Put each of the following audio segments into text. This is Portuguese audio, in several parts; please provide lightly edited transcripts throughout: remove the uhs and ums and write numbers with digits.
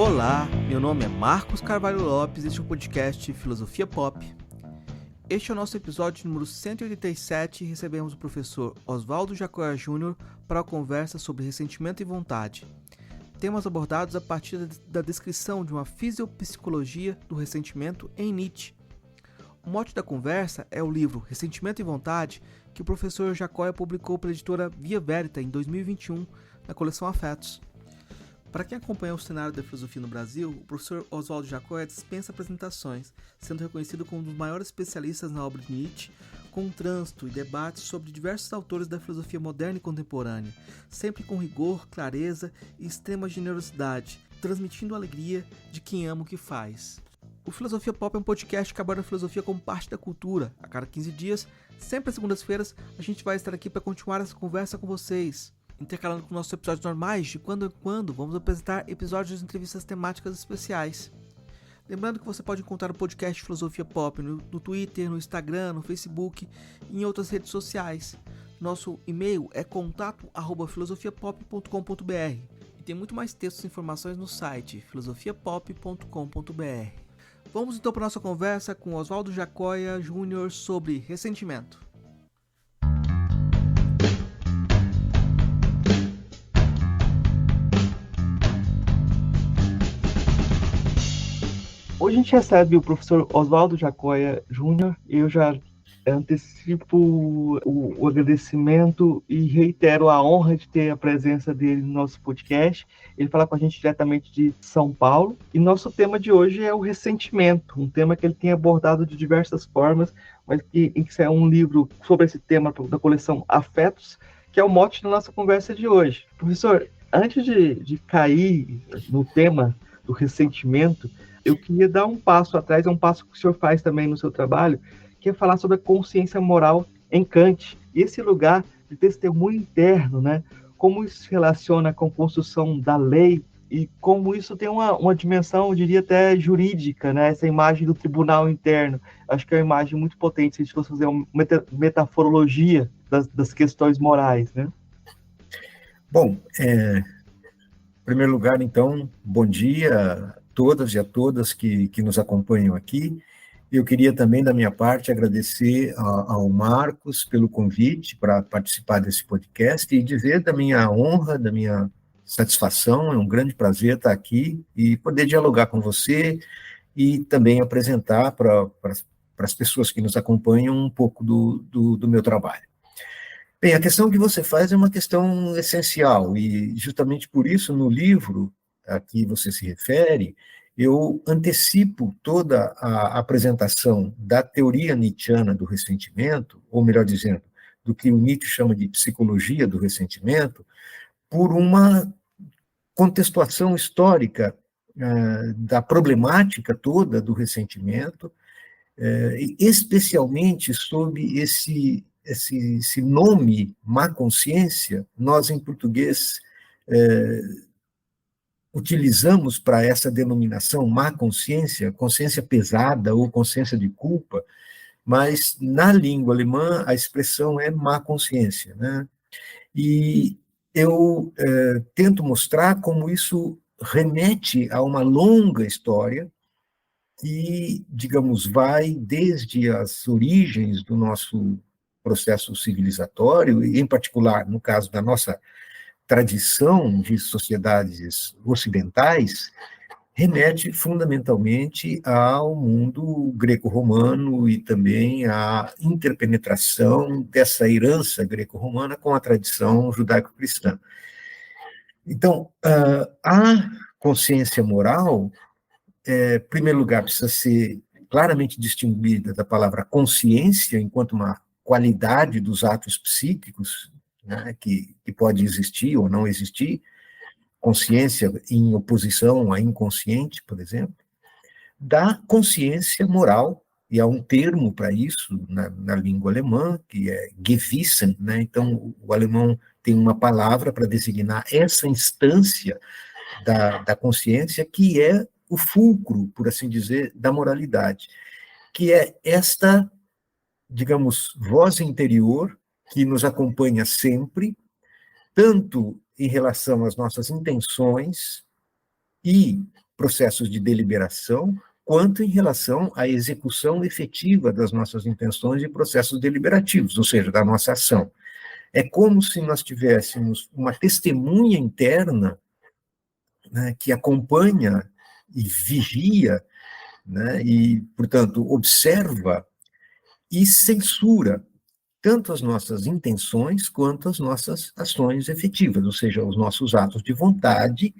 Olá, meu nome é Marcos Carvalho Lopes e este é o podcast Filosofia Pop. Este é o nosso episódio número 187 e recebemos o professor Oswaldo Jacóia Júnior para a conversa sobre ressentimento e vontade. Temas abordados a partir da descrição de uma fisiopsicologia do ressentimento em Nietzsche. O mote da conversa é o livro Ressentimento e Vontade, que o professor Jacóia publicou pela editora Via Verita em 2021, na coleção Afetos. Para quem acompanha o cenário da filosofia no Brasil, o professor Oswaldo Jacóia dispensa apresentações, sendo reconhecido como um dos maiores especialistas na obra de Nietzsche, com um trânsito e debates sobre diversos autores da filosofia moderna e contemporânea, sempre com rigor, clareza e extrema generosidade, transmitindo a alegria de quem ama o que faz. O Filosofia Pop é um podcast que aborda a filosofia como parte da cultura. A cada 15 dias, sempre às segundas-feiras, a gente vai estar aqui para continuar essa conversa com vocês. Intercalando com nossos episódios normais, de quando em quando vamos apresentar episódios de entrevistas temáticas especiais. Lembrando que você pode encontrar o podcast Filosofia Pop no Twitter, no Instagram, no Facebook e em outras redes sociais. Nosso e-mail é contato@filosofiapop.com.br e tem muito mais textos e informações no site filosofiapop.com.br. Vamos então para a nossa conversa com Oswaldo Jacóia Júnior sobre ressentimento. Hoje a gente recebe o professor Oswaldo Jacóia Júnior e eu já antecipo o agradecimento e reitero a honra de ter a presença dele no nosso podcast. Ele fala com a gente diretamente de São Paulo e nosso tema de hoje é o ressentimento, um tema que ele tem abordado de diversas formas, mas que é um livro sobre esse tema da coleção Afetos, que é o mote da nossa conversa de hoje. Professor, antes de cair no tema do ressentimento, eu queria dar um passo atrás, é um passo que o senhor faz também no seu trabalho, que é falar sobre a consciência moral em Kant. E esse lugar de testemunho interno, né? Como isso se relaciona com a construção da lei e como isso tem uma dimensão, eu diria até jurídica, né? Essa imagem do tribunal interno. Acho que é uma imagem muito potente se a gente fosse fazer uma metaforologia das questões morais, né? Bom, em primeiro lugar, então, bom dia a todas e a todas que nos acompanham aqui. Eu queria também, da minha parte, agradecer ao Marcos pelo convite para participar desse podcast e dizer da minha honra, da minha satisfação, é um grande prazer estar aqui e poder dialogar com você e também apresentar para as pessoas que nos acompanham um pouco do meu trabalho. Bem, a questão que você faz é uma questão essencial, e justamente por isso, no livro a que você se refere, eu antecipo toda a apresentação da teoria nietzschiana do ressentimento, ou melhor dizendo, do que o Nietzsche chama de psicologia do ressentimento, por uma contextuação histórica da problemática toda do ressentimento, especialmente sob esse nome má consciência. Nós, em português, utilizamos para essa denominação má consciência, consciência pesada ou consciência de culpa, mas na língua alemã a expressão é má consciência, né? E eu tento mostrar como isso remete a uma longa história que, digamos, vai desde as origens do nosso processo civilizatório, e em particular, no caso da nossa tradição de sociedades ocidentais, remete fundamentalmente ao mundo greco-romano e também à interpenetração dessa herança greco-romana com a tradição judaico-cristã. Então, a consciência moral, em primeiro lugar, precisa ser claramente distinguida da palavra consciência, enquanto uma qualidade dos atos psíquicos, né, que pode existir ou não existir, consciência em oposição à inconsciente, por exemplo, da consciência moral, e há um termo para isso na língua alemã, que é Gewissen, né? Então o alemão tem uma palavra para designar essa instância da consciência, que é o fulcro, por assim dizer, da moralidade, que é esta, digamos, voz interior que nos acompanha sempre, tanto em relação às nossas intenções e processos de deliberação, quanto em relação à execução efetiva das nossas intenções e processos deliberativos, ou seja, da nossa ação. É como se nós tivéssemos uma testemunha interna, né, que acompanha e vigia, né, e, portanto, observa e censura tanto as nossas intenções quanto as nossas ações efetivas, ou seja, os nossos atos de vontade,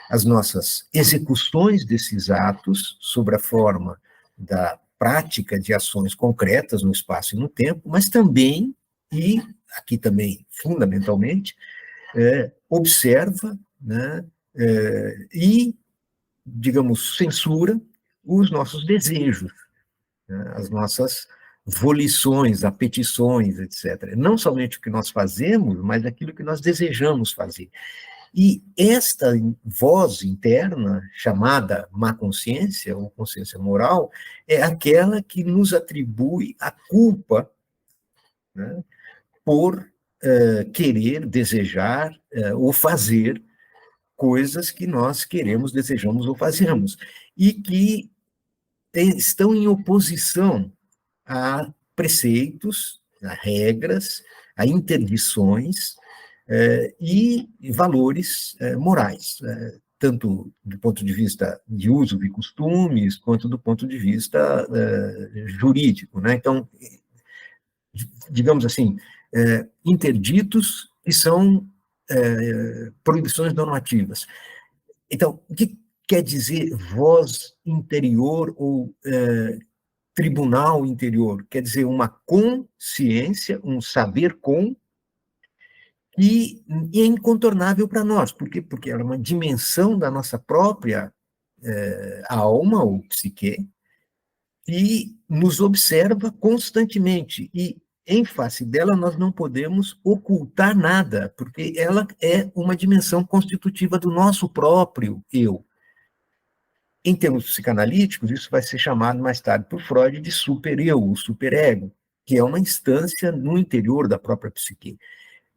as nossas execuções desses atos sobre a forma da prática de ações concretas no espaço e no tempo, mas também, e aqui também fundamentalmente, observa, né, e, digamos, censura os nossos desejos, né, as nossas volições, apetições, etc. Não somente o que nós fazemos, mas aquilo que nós desejamos fazer. E esta voz interna, chamada má consciência, ou consciência moral, é aquela que nos atribui a culpa, né, por querer, desejar ou fazer coisas que nós queremos, desejamos ou fazemos, e que estão em oposição a preceitos, a regras, a interdições e valores morais, tanto do ponto de vista de uso de costumes, quanto do ponto de vista jurídico, né? Então, digamos assim, interditos que são proibições normativas. Então, o que quer dizer voz interior ou tribunal interior? Quer dizer uma consciência, um saber com, e é incontornável para nós. Por quê? Porque ela é uma dimensão da nossa própria alma ou psique, e nos observa constantemente. E, em face dela, nós não podemos ocultar nada, porque ela é uma dimensão constitutiva do nosso próprio eu. Em termos psicanalíticos, isso vai ser chamado mais tarde por Freud de supereu, o superego, que é uma instância no interior da própria psique.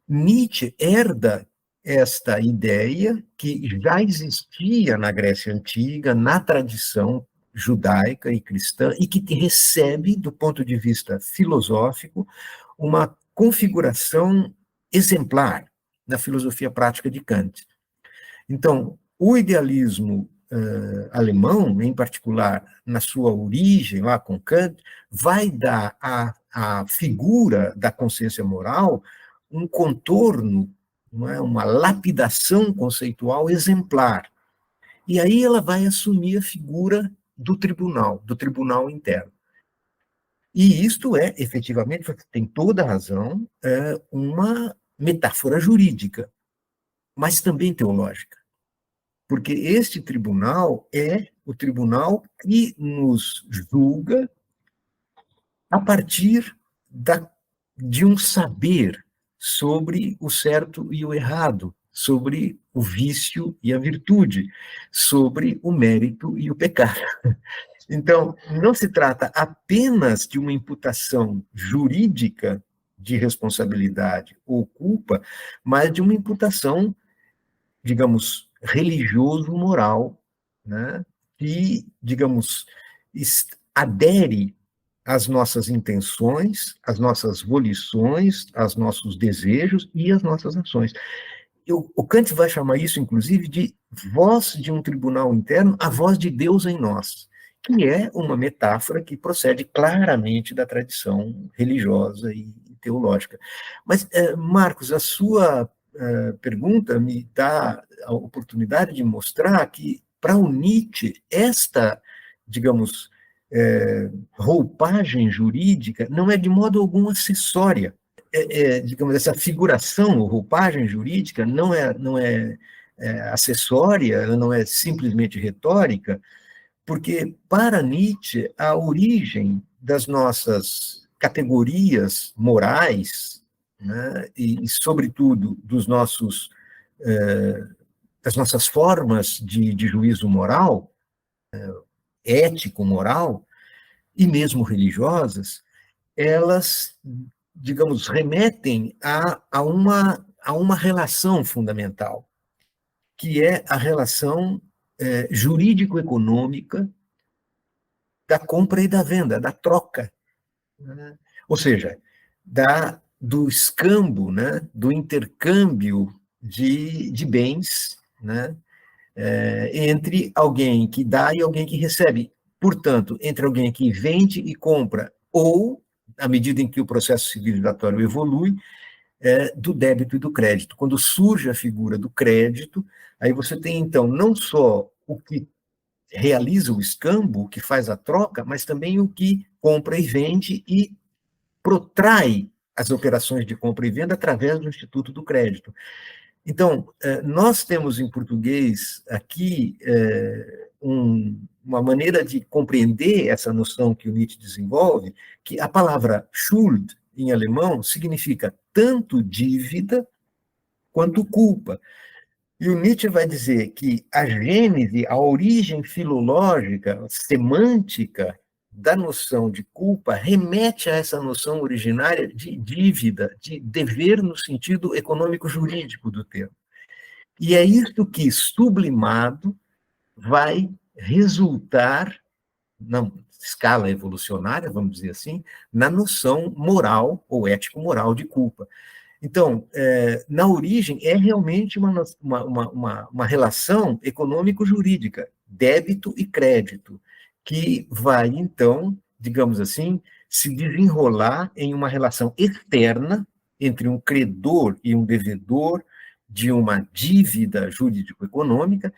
Nietzsche herda esta ideia que já existia na Grécia Antiga, na tradição judaica e cristã, e que recebe, do ponto de vista filosófico, uma configuração exemplar na filosofia prática de Kant. Então, o idealismo alemão, em particular na sua origem, lá com Kant, vai dar à figura da consciência moral um contorno, não é, uma lapidação conceitual exemplar. E aí ela vai assumir a figura do tribunal interno. E isto é, efetivamente, você tem toda a razão, uma metáfora jurídica, mas também teológica. Porque este tribunal é o tribunal que nos julga a partir de um saber sobre o certo e o errado, sobre o vício e a virtude, sobre o mérito e o pecado. Então, não se trata apenas de uma imputação jurídica de responsabilidade ou culpa, mas de uma imputação, digamos, religioso-moral, né, que, digamos, adere às nossas intenções, às nossas volições, aos nossos desejos e às nossas ações. O Kant vai chamar isso, inclusive, de voz de um tribunal interno, a voz de Deus em nós, que é uma metáfora que procede claramente da tradição religiosa e teológica. Mas, Marcos, a sua pergunta me dá a oportunidade de mostrar que, para o Nietzsche, esta, digamos, roupagem jurídica não é de modo algum acessória. Digamos, essa figuração ou roupagem jurídica não é acessória, ela não é simplesmente retórica, porque, para Nietzsche, a origem das nossas categorias morais, né, e, sobretudo, das nossas formas de juízo moral, ético-moral, e mesmo religiosas, elas, digamos, remetem a uma relação fundamental, que é a relação jurídico-econômica da compra e da venda, da troca, né? Ou seja, do escambo, né? Do intercâmbio de bens, né? Entre alguém que dá e alguém que recebe. Portanto, entre alguém que vende e compra, ou, à medida em que o processo civilizatório evolui, do débito e do crédito. Quando surge a figura do crédito, aí você tem, então, não só o que realiza o escambo, o que faz a troca, mas também o que compra e vende e protrai as operações de compra e venda através do Instituto do Crédito. Então, nós temos em português aqui uma maneira de compreender essa noção que o Nietzsche desenvolve, que a palavra Schuld, em alemão, significa tanto dívida quanto culpa. E o Nietzsche vai dizer que a gênese, a origem filológica, semântica da noção de culpa remete a essa noção originária de dívida, de dever no sentido econômico-jurídico do termo. E é isso que, sublimado, vai resultar, na escala evolucionária, vamos dizer assim, na noção moral ou ético-moral de culpa. Então, na origem, é realmente uma relação econômico-jurídica, débito e crédito, que vai, então, digamos assim, se desenrolar em uma relação externa entre um credor e um devedor de uma dívida jurídico-econômica,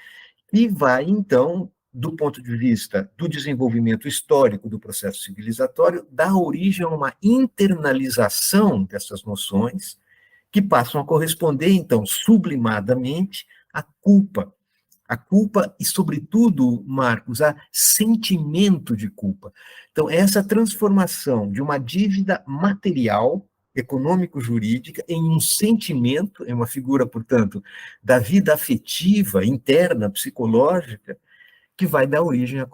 e vai, então, do ponto de vista do desenvolvimento histórico do processo civilizatório, dar origem a uma internalização dessas noções, que passam a corresponder, então, sublimadamente, à culpa. A culpa e, sobretudo, Marcos, a sentimento de culpa. Então, essa transformação de uma dívida material, econômico-jurídica, em um sentimento, em uma figura, portanto, da vida afetiva, interna, psicológica, que vai dar origem à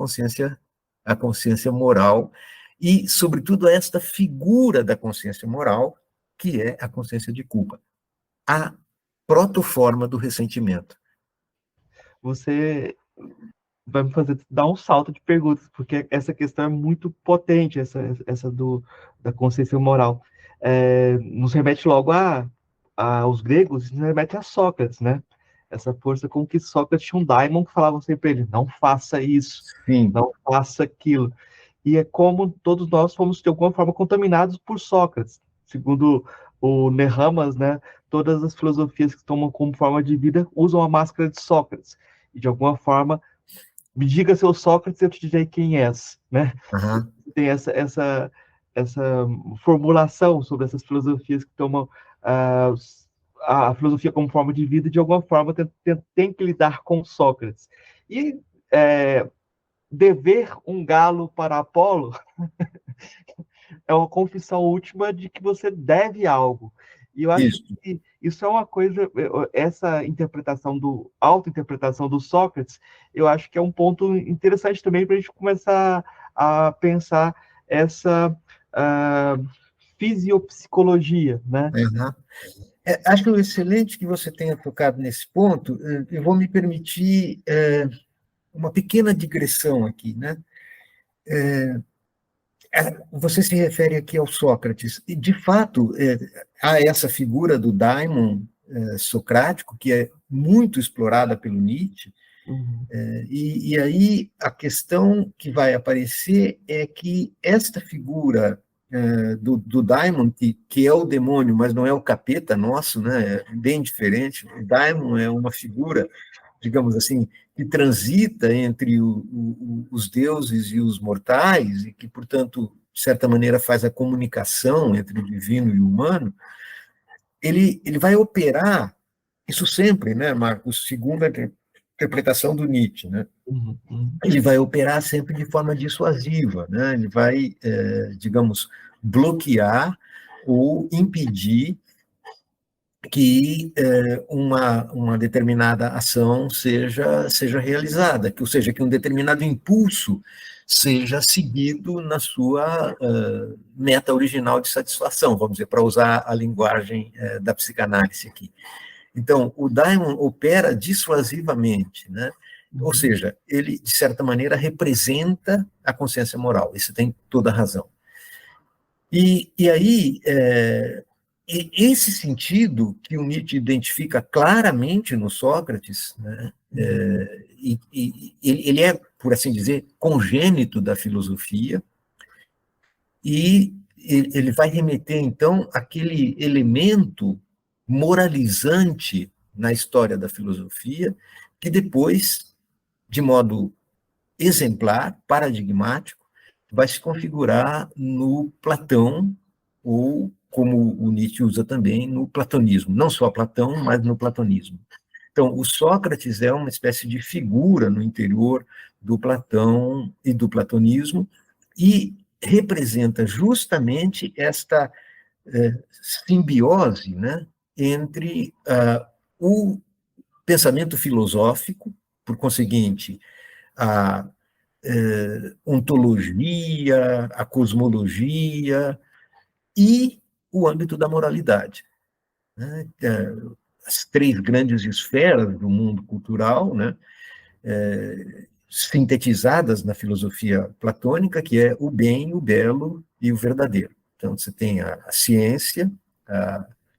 consciência moral e, sobretudo, a esta figura da consciência moral, que é a consciência de culpa, a protoforma do ressentimento. Você vai me fazer dar um salto de perguntas, porque essa questão é muito potente, essa da consciência moral. Nos remete logo aos gregos, nos remete a Sócrates, né? Essa força com que Sócrates tinha um daimon que falava sempre para ele, não faça isso, Sim. Não faça aquilo. E é como todos nós fomos, de alguma forma, contaminados por Sócrates. Segundo o Nehamas, né, todas as filosofias que tomam como forma de vida usam a máscara de Sócrates. E, de alguma forma, me diga seu Sócrates, eu te direi quem és, né? Uhum. Tem essa formulação sobre essas filosofias que tomam a filosofia como forma de vida, de alguma forma tem que lidar com Sócrates. E dever um galo para Apolo é uma confissão última de que você deve algo. E eu acho que isso é uma coisa, essa autointerpretação do Sócrates, eu acho que é um ponto interessante também para a gente começar a pensar essa fisiopsicologia, né? Uhum. Acho excelente que você tenha tocado nesse ponto. Eu vou me permitir uma pequena digressão aqui, né? Você se refere aqui ao Sócrates, e, de fato, há essa figura do daimon socrático, que é muito explorada pelo Nietzsche, e aí a questão que vai aparecer é que esta figura do daimon, que é o demônio, mas não é o capeta nosso, né, é bem diferente. O daimon é uma figura, digamos assim, que transita entre os deuses e os mortais, e que, portanto, de certa maneira, faz a comunicação entre o divino e o humano. Ele vai operar, isso sempre, né, Marcos, segundo a interpretação do Nietzsche, né? Ele vai operar sempre de forma dissuasiva, né? Ele vai, digamos, bloquear ou impedir que uma determinada ação seja realizada, ou seja, que um determinado impulso seja seguido na sua meta original de satisfação, vamos dizer, para usar a linguagem da psicanálise aqui. Então, o daimon opera dissuasivamente, né? Ou seja, ele, de certa maneira, representa a consciência moral. Isso tem toda a razão. E aí, esse sentido que o Nietzsche identifica claramente no Sócrates, né, ele é, por assim dizer, congênito da filosofia, e ele vai remeter, então, àquele elemento moralizante na história da filosofia, que depois, de modo exemplar, paradigmático, vai se configurar no Platão, ou, como o Nietzsche usa também, no platonismo. Não só Platão, mas no platonismo. Então, o Sócrates é uma espécie de figura no interior do Platão e do platonismo, e representa justamente esta simbiose, né, entre o pensamento filosófico, por conseguinte, a ontologia, a cosmologia e o âmbito da moralidade, né? As três grandes esferas do mundo cultural, né? Sintetizadas na filosofia platônica, que é o bem, o belo e o verdadeiro. Então, você tem a ciência,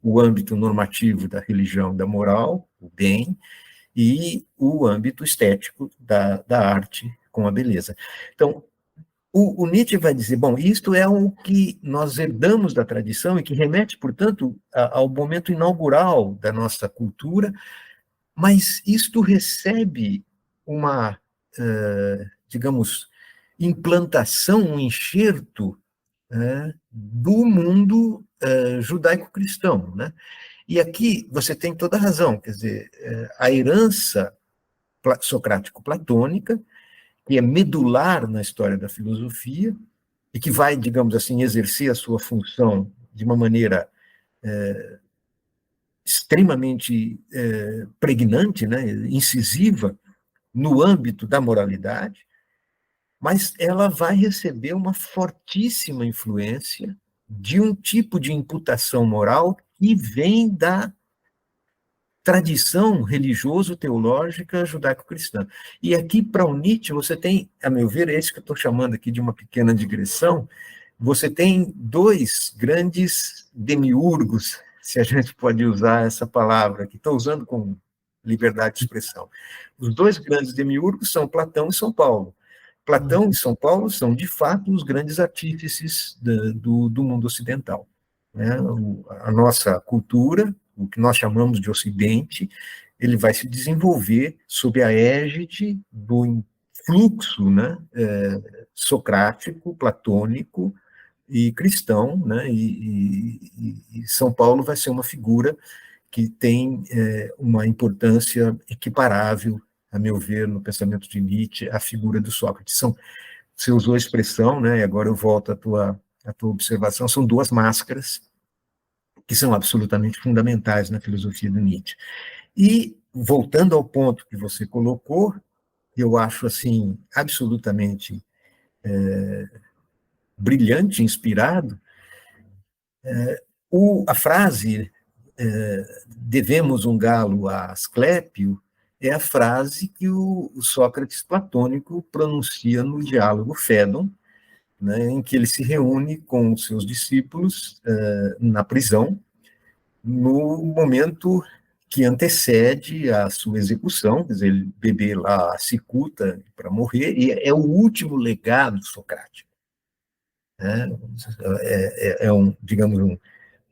o âmbito normativo da religião, da moral, o bem, e o âmbito estético da arte com a beleza. Então, o Nietzsche vai dizer, bom, isto é o que nós herdamos da tradição e que remete, portanto, ao momento inaugural da nossa cultura, mas isto recebe uma, digamos, implantação, um enxerto, do mundo judaico-cristão, né? E aqui você tem toda a razão, quer dizer, a herança socrático-platônica, que é medular na história da filosofia, e que vai, digamos assim, exercer a sua função de uma maneira extremamente pregnante, né, incisiva, no âmbito da moralidade, mas ela vai receber uma fortíssima influência de um tipo de imputação moral que vem da tradição religioso-teológica judaico-cristã. E aqui, para o Nietzsche, você tem, a meu ver, é isso que eu estou chamando aqui de uma pequena digressão, você tem dois grandes demiurgos, se a gente pode usar essa palavra, que estou usando com liberdade de expressão. Os dois grandes demiurgos são Platão e São Paulo. Platão e São Paulo são, de fato, os grandes artífices do mundo ocidental. Né? A nossa cultura, o que nós chamamos de Ocidente, ele vai se desenvolver sob a égide do fluxo, né, socrático, platônico e cristão, né, e São Paulo vai ser uma figura que tem uma importância equiparável, a meu ver, no pensamento de Nietzsche, à figura do Sócrates. Você usou a expressão, né, e agora eu volto à tua observação, são duas máscaras que são absolutamente fundamentais na filosofia do Nietzsche. E, voltando ao ponto que você colocou, eu acho, assim, absolutamente brilhante, inspirado, a frase devemos um galo a Asclépio é a frase que o Sócrates platônico pronuncia no diálogo Fédon, né, em que ele se reúne com os seus discípulos na prisão, no momento que antecede a sua execução, quer dizer, ele beber lá a cicuta para morrer, e é o último legado socrático. Né? Digamos,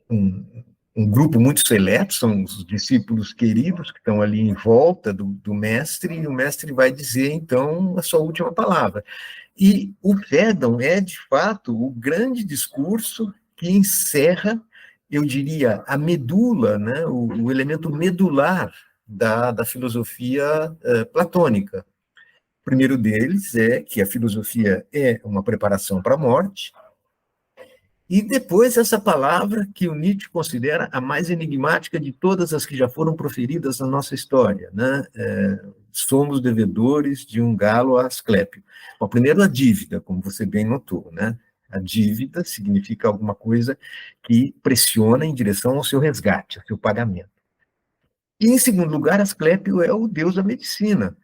um grupo muito seleto, são os discípulos queridos que estão ali em volta do mestre, e o mestre vai dizer, então, a sua última palavra. E o Fédon é, de fato, o grande discurso que encerra, eu diria, a medula, né, o elemento medular da filosofia platônica. O primeiro deles é que a filosofia é uma preparação para a morte, e depois essa palavra que o Nietzsche considera a mais enigmática de todas as que já foram proferidas na nossa história, né? Somos devedores de um galo a Asclépio. Bom, primeiro a dívida, como você bem notou, né? A dívida significa alguma coisa que pressiona em direção ao seu resgate, ao seu pagamento. E, em segundo lugar, Asclépio é o deus da medicina.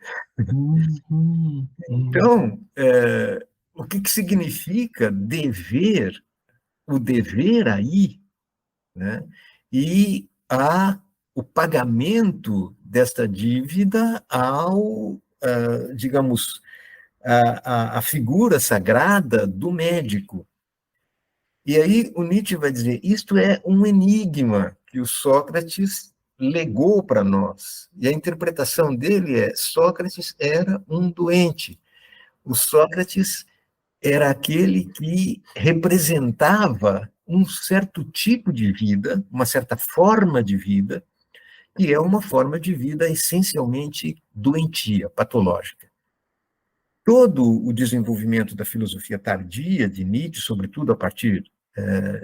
Então, o que significa dever, o dever aí, né? E o pagamento desta dívida ao, digamos, a figura sagrada do médico. E aí o Nietzsche vai dizer, isto é um enigma que o Sócrates legou para nós. E a interpretação dele é, Sócrates era um doente. O Sócrates era aquele que representava um certo tipo de vida, uma certa forma de vida, que é uma forma de vida essencialmente doentia, patológica. Todo o desenvolvimento da filosofia tardia de Nietzsche, sobretudo a partir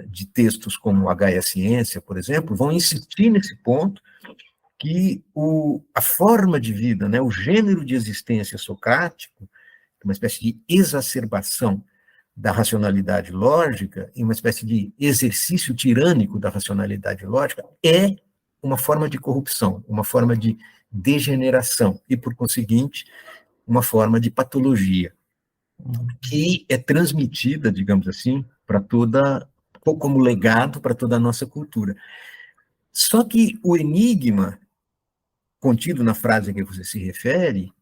de textos como H e a Ciência, por exemplo, vão insistir nesse ponto que a forma de vida, né, o gênero de existência socrático, uma espécie de exacerbação da racionalidade lógica, em uma espécie de exercício tirânico da racionalidade lógica, é uma forma de corrupção, uma forma de degeneração e, por conseguinte, uma forma de patologia que é transmitida, digamos assim, para toda, como legado para toda a nossa cultura. Só que o enigma contido na frase a que você se refere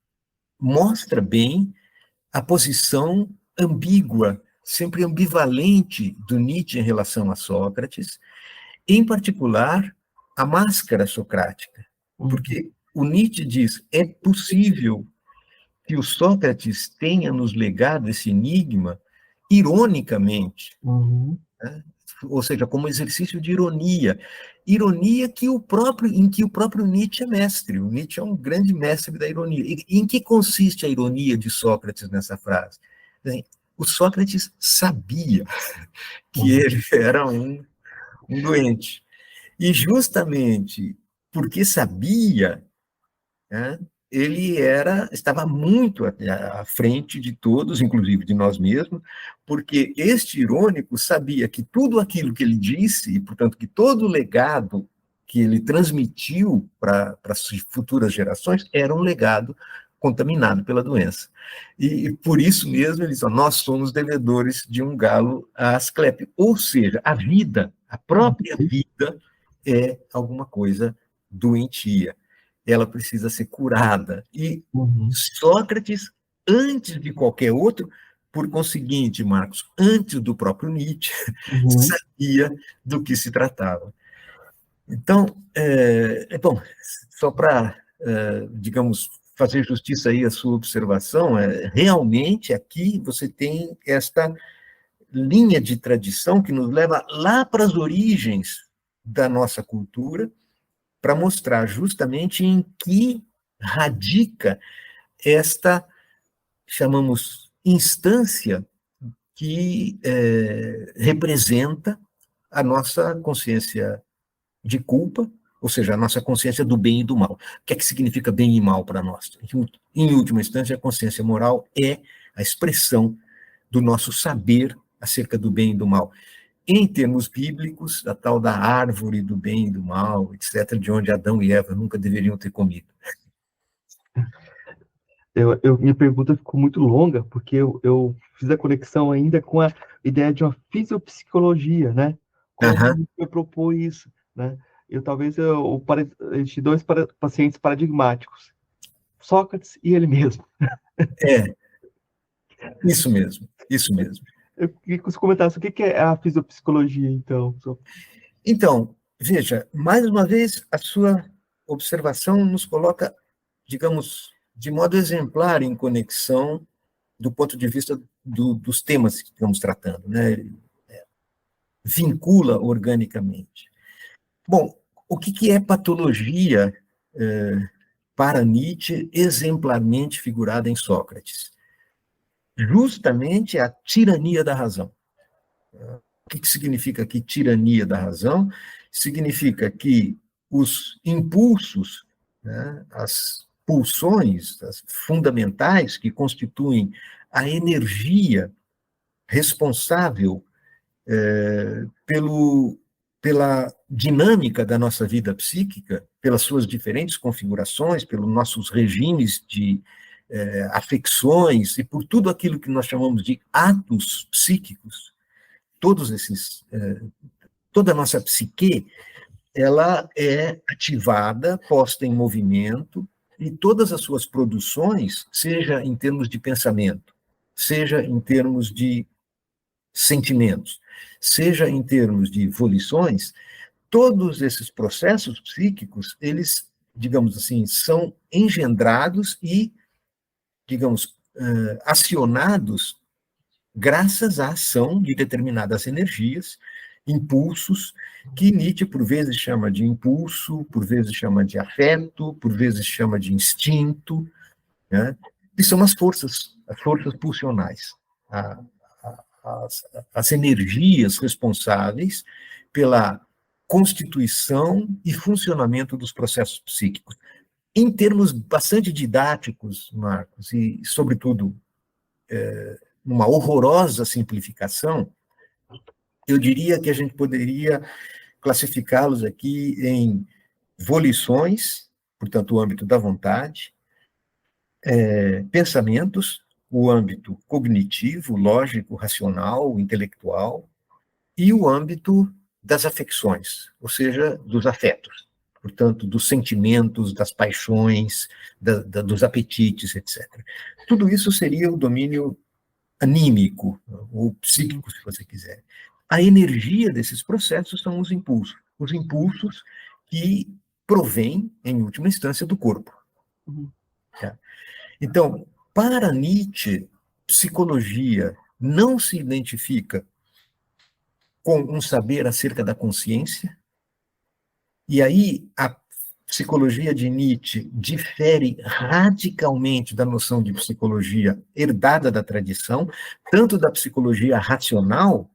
mostra bem a posição ambígua, sempre ambivalente do Nietzsche em relação a Sócrates, em particular a máscara socrática. Porque o Nietzsche diz, é possível que o Sócrates tenha nos legado esse enigma ironicamente, né? Ou seja, como exercício de ironia. Ironia em que o próprio Nietzsche é mestre. O Nietzsche é um grande mestre da ironia. E em que consiste a ironia de Sócrates nessa frase? O Sócrates sabia que ele era um doente. E justamente porque sabia, né, ele estava muito à frente de todos, inclusive de nós mesmos, porque este irônico sabia que tudo aquilo que ele disse, e, portanto, que todo o legado que ele transmitiu para as futuras gerações era um legado contaminado pela doença. E por isso mesmo ele disse, nós somos devedores de um galo a Asclépio. Ou seja, a vida, a própria vida, é alguma coisa doentia. Ela precisa ser curada. E Sócrates, antes de qualquer outro, por conseguinte, Marcos, antes do próprio Nietzsche, sabia do que se tratava. Então, bom, só para, digamos, fazer justiça aí à sua observação, realmente aqui você tem esta linha de tradição que nos leva lá para as origens da nossa cultura, para mostrar justamente em que radica esta, chamamos, instância que representa a nossa consciência de culpa, ou seja, a nossa consciência do bem e do mal. O que é que significa bem e mal para nós? Em última instância, a consciência moral é a expressão do nosso saber acerca do bem e do mal. Em termos bíblicos, a tal da árvore do bem e do mal, etc., de onde Adão e Eva nunca deveriam ter comido. Minha pergunta ficou muito longa, porque eu fiz a conexão ainda com a ideia de uma fisiopsicologia, né? Como eu propor isso, né? A gente dois pacientes paradigmáticos, Sócrates e ele mesmo. Isso mesmo, isso mesmo. Eu queria que você comentasse o que é a fisiopsicologia, então. Então, veja, mais uma vez, a sua observação nos coloca, digamos, de modo exemplar em conexão do ponto de vista dos temas que estamos tratando, né? Vincula organicamente. Bom, o que é patologia para Nietzsche, exemplarmente figurada em Sócrates? Justamente a tirania da razão. O que significa aqui tirania da razão? Significa que os impulsos, né, as pulsões as fundamentais que constituem a energia responsável pelo pela dinâmica da nossa vida psíquica, pelas suas diferentes configurações, pelos nossos regimes de afecções e por tudo aquilo que nós chamamos de atos psíquicos, toda a nossa psique, ela é ativada, posta em movimento, e todas as suas produções, seja em termos de pensamento, seja em termos de sentimentos, seja em termos de volições, todos esses processos psíquicos, eles, digamos assim, são engendrados e, digamos, acionados graças à ação de determinadas energias, impulsos, que Nietzsche por vezes chama de impulso, por vezes chama de afeto, por vezes chama de instinto, né? E são as forças pulsionais, as energias responsáveis pela constituição e funcionamento dos processos psíquicos. Em termos bastante didáticos, Marcos, e, sobretudo, numa horrorosa simplificação, eu diria que a gente poderia classificá-los aqui em volições, portanto, o âmbito da vontade, pensamentos, o âmbito cognitivo, lógico, racional, intelectual, e o âmbito das afecções, ou seja, dos afetos, portanto, dos sentimentos, das paixões, dos apetites, etc. Tudo isso seria o domínio anímico, ou psíquico, se você quiser. A energia desses processos são os impulsos que provêm, em última instância, do corpo. Tá? Então, para Nietzsche, psicologia não se identifica com um saber acerca da consciência, e aí a psicologia de Nietzsche difere radicalmente da noção de psicologia herdada da tradição, tanto da psicologia racional,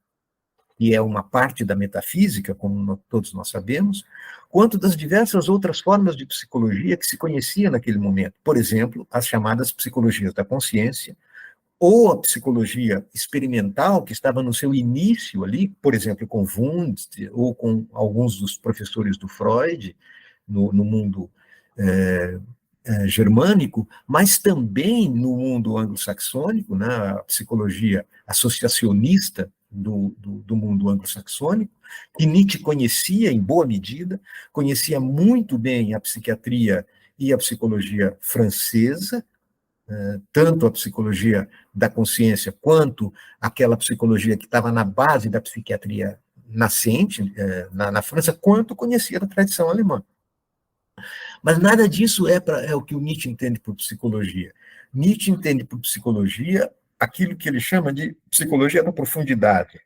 que é uma parte da metafísica, como todos nós sabemos, quanto das diversas outras formas de psicologia que se conhecia naquele momento. Por exemplo, as chamadas psicologias da consciência, ou a psicologia experimental, que estava no seu início ali, por exemplo, com Wundt, ou com alguns dos professores do Freud, no mundo germânico, mas também no mundo anglo-saxônico, né, a psicologia associacionista do mundo anglo-saxônico, que Nietzsche conhecia em boa medida, conhecia muito bem a psiquiatria e a psicologia francesa, tanto a psicologia da consciência quanto aquela psicologia que estava na base da psiquiatria nascente na França, quanto conhecia da tradição alemã. Mas nada disso é o que o Nietzsche entende por psicologia. Nietzsche entende por psicologia aquilo que ele chama de psicologia da profundidade,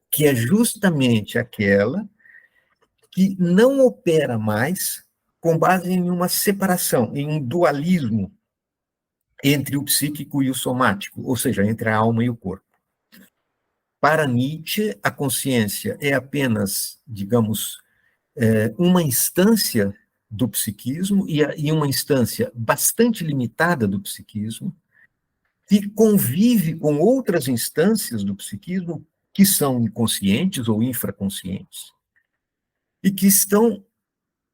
que é justamente aquela que não opera mais com base em uma separação, em um dualismo entre o psíquico e o somático, ou seja, entre a alma e o corpo. Para Nietzsche, a consciência é apenas, digamos, uma instância do psiquismo e uma instância bastante limitada do psiquismo, que convive com outras instâncias do psiquismo que são inconscientes ou infraconscientes e que estão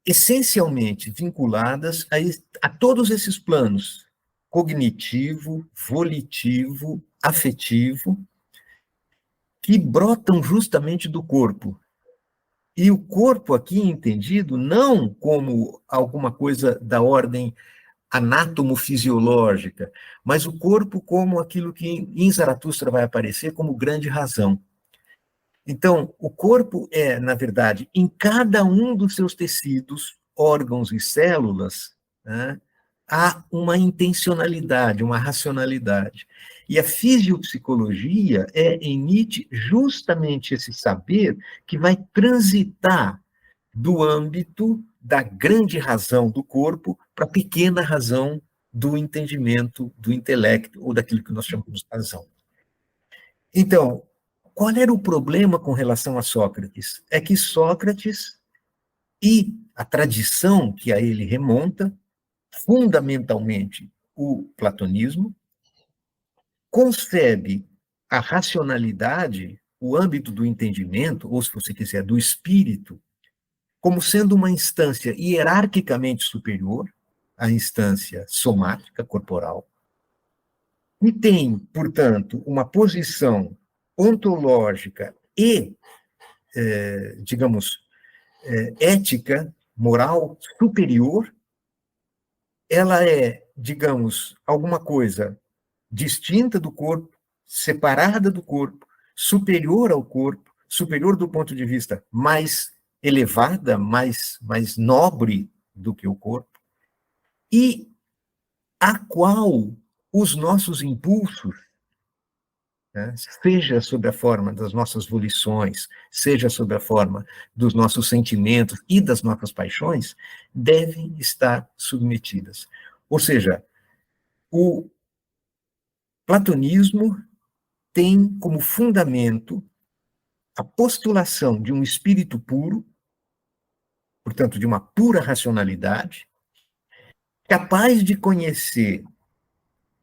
essencialmente vinculadas a todos esses planos, cognitivo, volitivo, afetivo, que brotam justamente do corpo. E o corpo aqui entendido não como alguma coisa da ordem anátomo-fisiológica, mas o corpo como aquilo que em Zaratustra vai aparecer como grande razão. Então, o corpo é, na verdade, em cada um dos seus tecidos, órgãos e células, né, há uma intencionalidade, uma racionalidade. E a fisiopsicologia é, em Nietzsche, justamente esse saber que vai transitar do âmbito da grande razão do corpo para a pequena razão do entendimento, do intelecto, ou daquilo que nós chamamos de razão. Então, qual era o problema com relação a Sócrates? É que Sócrates e a tradição que a ele remonta, fundamentalmente o platonismo, concebe a racionalidade o âmbito do entendimento, ou se você quiser, do espírito, como sendo uma instância hierarquicamente superior à instância somática, corporal, e tem, portanto, uma posição ontológica e, digamos, ética, moral superior. Ela é, digamos, alguma coisa distinta do corpo, separada do corpo, superior ao corpo, superior do ponto de vista mais elevada, mais nobre do que o corpo, e a qual os nossos impulsos, né, seja sob a forma das nossas volições, seja sob a forma dos nossos sentimentos e das nossas paixões, devem estar submetidas. Ou seja, o platonismo tem como fundamento a postulação de um espírito puro, portanto, de uma pura racionalidade, capaz de conhecer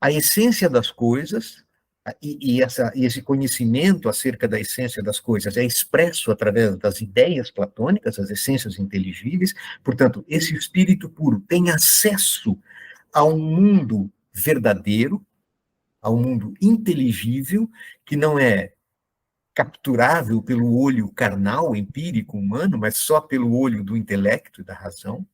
a essência das coisas, e esse conhecimento acerca da essência das coisas é expresso através das ideias platônicas, as essências inteligíveis. Portanto, esse espírito puro tem acesso ao mundo verdadeiro, ao mundo inteligível, que não é capturável pelo olho carnal, empírico, humano, mas só pelo olho do intelecto e da razão.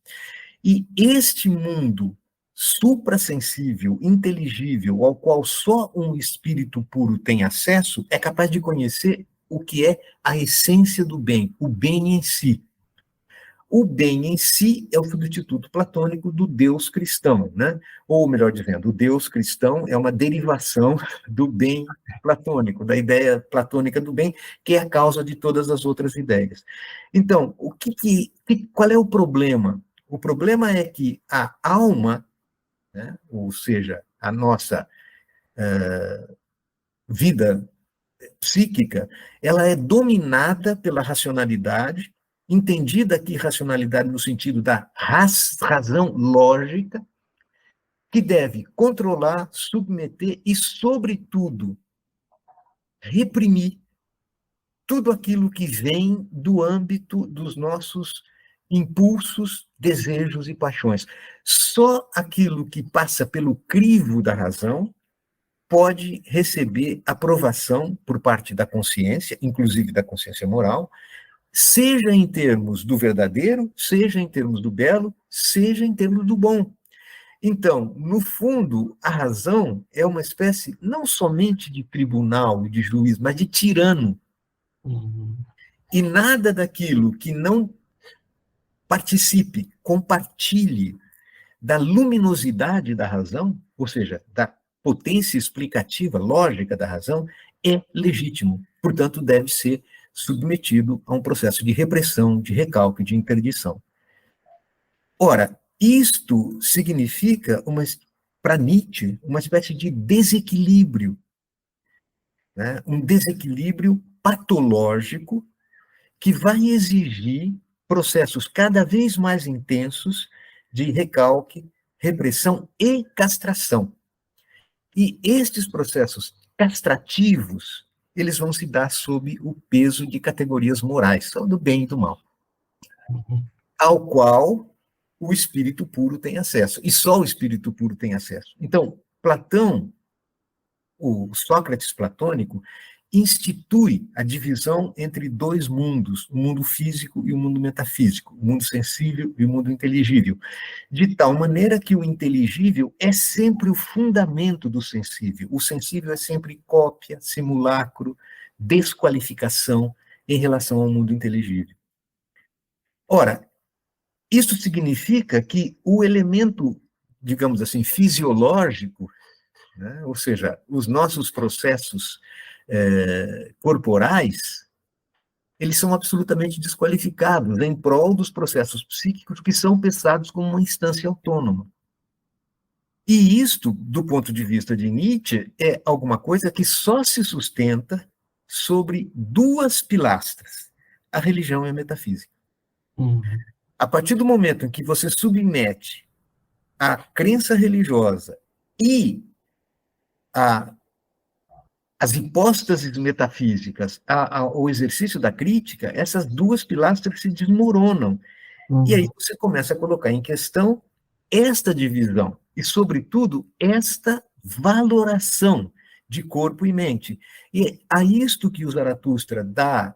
E este mundo suprassensível, inteligível, ao qual só um espírito puro tem acesso, é capaz de conhecer o que é a essência do bem, o bem em si. O bem em si é o substituto platônico do Deus cristão, né? Ou, melhor dizendo, o Deus cristão é uma derivação do bem platônico, da ideia platônica do bem, que é a causa de todas as outras ideias. Então, qual é o problema? O problema é que a alma, né, ou seja, a nossa vida psíquica, ela é dominada pela racionalidade, entendida aqui racionalidade no sentido da razão lógica, que deve controlar, submeter e, sobretudo, reprimir tudo aquilo que vem do âmbito dos nossos impulsos, desejos e paixões. Só aquilo que passa pelo crivo da razão pode receber aprovação por parte da consciência, inclusive da consciência moral, seja em termos do verdadeiro, seja em termos do belo, seja em termos do bom. Então, no fundo, a razão é uma espécie não somente de tribunal e de juiz, mas de tirano. E nada daquilo que não participe, compartilhe da luminosidade da razão, ou seja, da potência explicativa, lógica da razão, é legítimo. Portanto, deve ser submetido a um processo de repressão, de recalque, de interdição. Ora, isto significa, para Nietzsche, uma espécie de desequilíbrio, né? Um desequilíbrio patológico que vai exigir processos cada vez mais intensos de recalque, repressão e castração. E estes processos castrativos, eles vão se dar sob o peso de categorias morais, só do bem e do mal, ao qual o espírito puro tem acesso, e só o espírito puro tem acesso. Então, Platão, o Sócrates platônico, institui a divisão entre dois mundos, o mundo físico e o mundo metafísico, o mundo sensível e o mundo inteligível, de tal maneira que o inteligível é sempre o fundamento do sensível. O sensível é sempre cópia, simulacro, desqualificação em relação ao mundo inteligível. Ora, isso significa que o elemento, digamos assim, fisiológico, né, ou seja, os nossos processos corporais, eles são absolutamente desqualificados em prol dos processos psíquicos que são pensados como uma instância autônoma. E isto, do ponto de vista de Nietzsche, é alguma coisa que só se sustenta sobre duas pilastras, a religião e a metafísica. A partir do momento em que você submete a crença religiosa e a as hipóstases metafísicas, o exercício da crítica, essas duas pilastras se desmoronam. E aí você começa a colocar em questão esta divisão e, sobretudo, esta valoração de corpo e mente. E a isto que o Zaratustra dá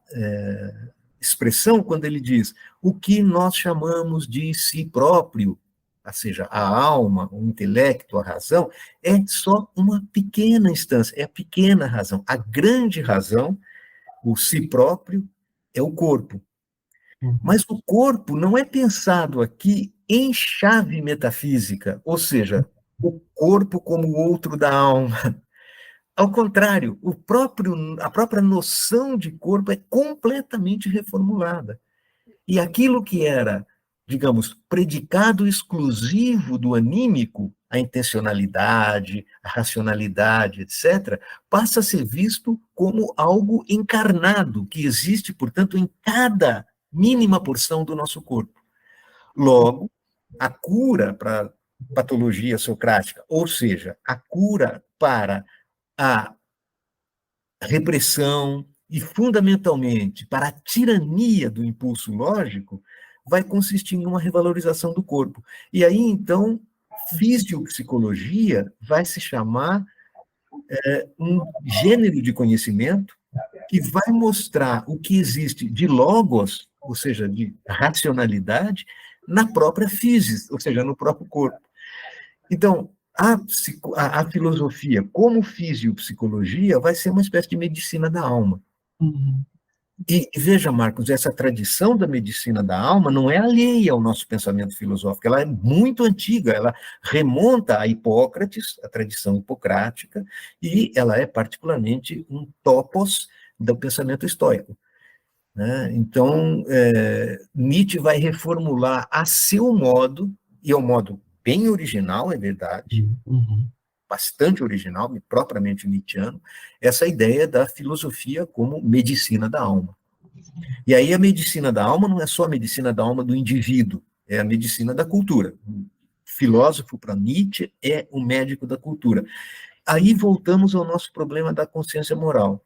expressão quando ele diz o que nós chamamos de si próprio, ou seja, a alma, o intelecto, a razão, é só uma pequena instância, é a pequena razão. A grande razão, o si próprio, é o corpo. Mas o corpo não é pensado aqui em chave metafísica, ou seja, o corpo como o outro da alma. Ao contrário, a própria noção de corpo é completamente reformulada. E aquilo que era, digamos, predicado exclusivo do anímico, a intencionalidade, a racionalidade, etc., passa a ser visto como algo encarnado, que existe, portanto, em cada mínima porção do nosso corpo. Logo, a cura para patologia socrática, ou seja, a cura para a repressão e, fundamentalmente, para a tirania do impulso lógico, vai consistir em uma revalorização do corpo. E aí, então, fisiopsicologia vai se chamar um gênero de conhecimento que vai mostrar o que existe de logos, ou seja, de racionalidade, na própria physis, ou seja, no próprio corpo. Então, a filosofia, como fisiopsicologia, vai ser uma espécie de medicina da alma. E veja, Marcos, essa tradição da medicina da alma não é alheia ao nosso pensamento filosófico, ela é muito antiga, ela remonta a Hipócrates, a tradição hipocrática, e ela é particularmente um topos do pensamento estoico. Né? Então, Nietzsche vai reformular a seu modo, e é um modo bem original, é verdade, bastante original, propriamente nietzschiano, essa ideia da filosofia como medicina da alma. E aí a medicina da alma não é só a medicina da alma do indivíduo, é a medicina da cultura. O filósofo, para Nietzsche, é o médico da cultura. Aí voltamos ao nosso problema da consciência moral.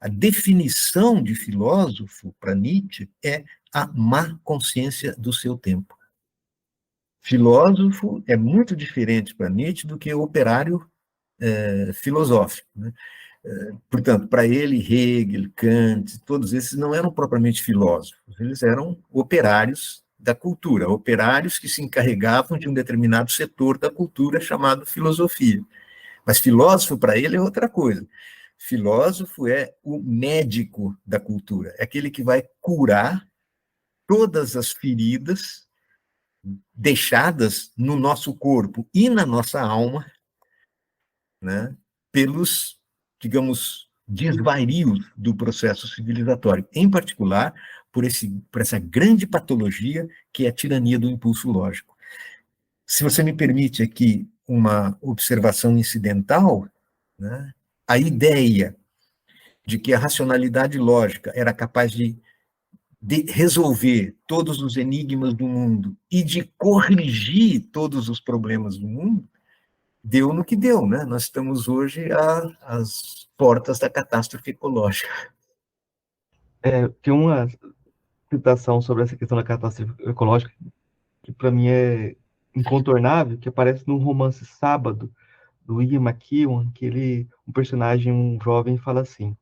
A definição de filósofo, para Nietzsche, é a má consciência do seu tempo. Filósofo é muito diferente para Nietzsche do que operário filosófico. Né? Portanto, para ele, Hegel, Kant, todos esses não eram propriamente filósofos, eles eram operários da cultura, operários que se encarregavam de um determinado setor da cultura chamado filosofia. Mas filósofo, para ele, é outra coisa. Filósofo é o médico da cultura, é aquele que vai curar todas as feridas deixadas no nosso corpo e na nossa alma, né, pelos, digamos, desvarios do processo civilizatório, em particular por essa grande patologia que é a tirania do impulso lógico. Se você me permite aqui uma observação incidental, né, a ideia de que a racionalidade lógica era capaz de resolver todos os enigmas do mundo e de corrigir todos os problemas do mundo, deu no que deu, né? Nós estamos hoje às portas da catástrofe ecológica. Tem uma citação sobre essa questão da catástrofe ecológica que para mim é incontornável, que aparece no romance Sábado, do Ian McEwan, que um personagem, um jovem, fala assim: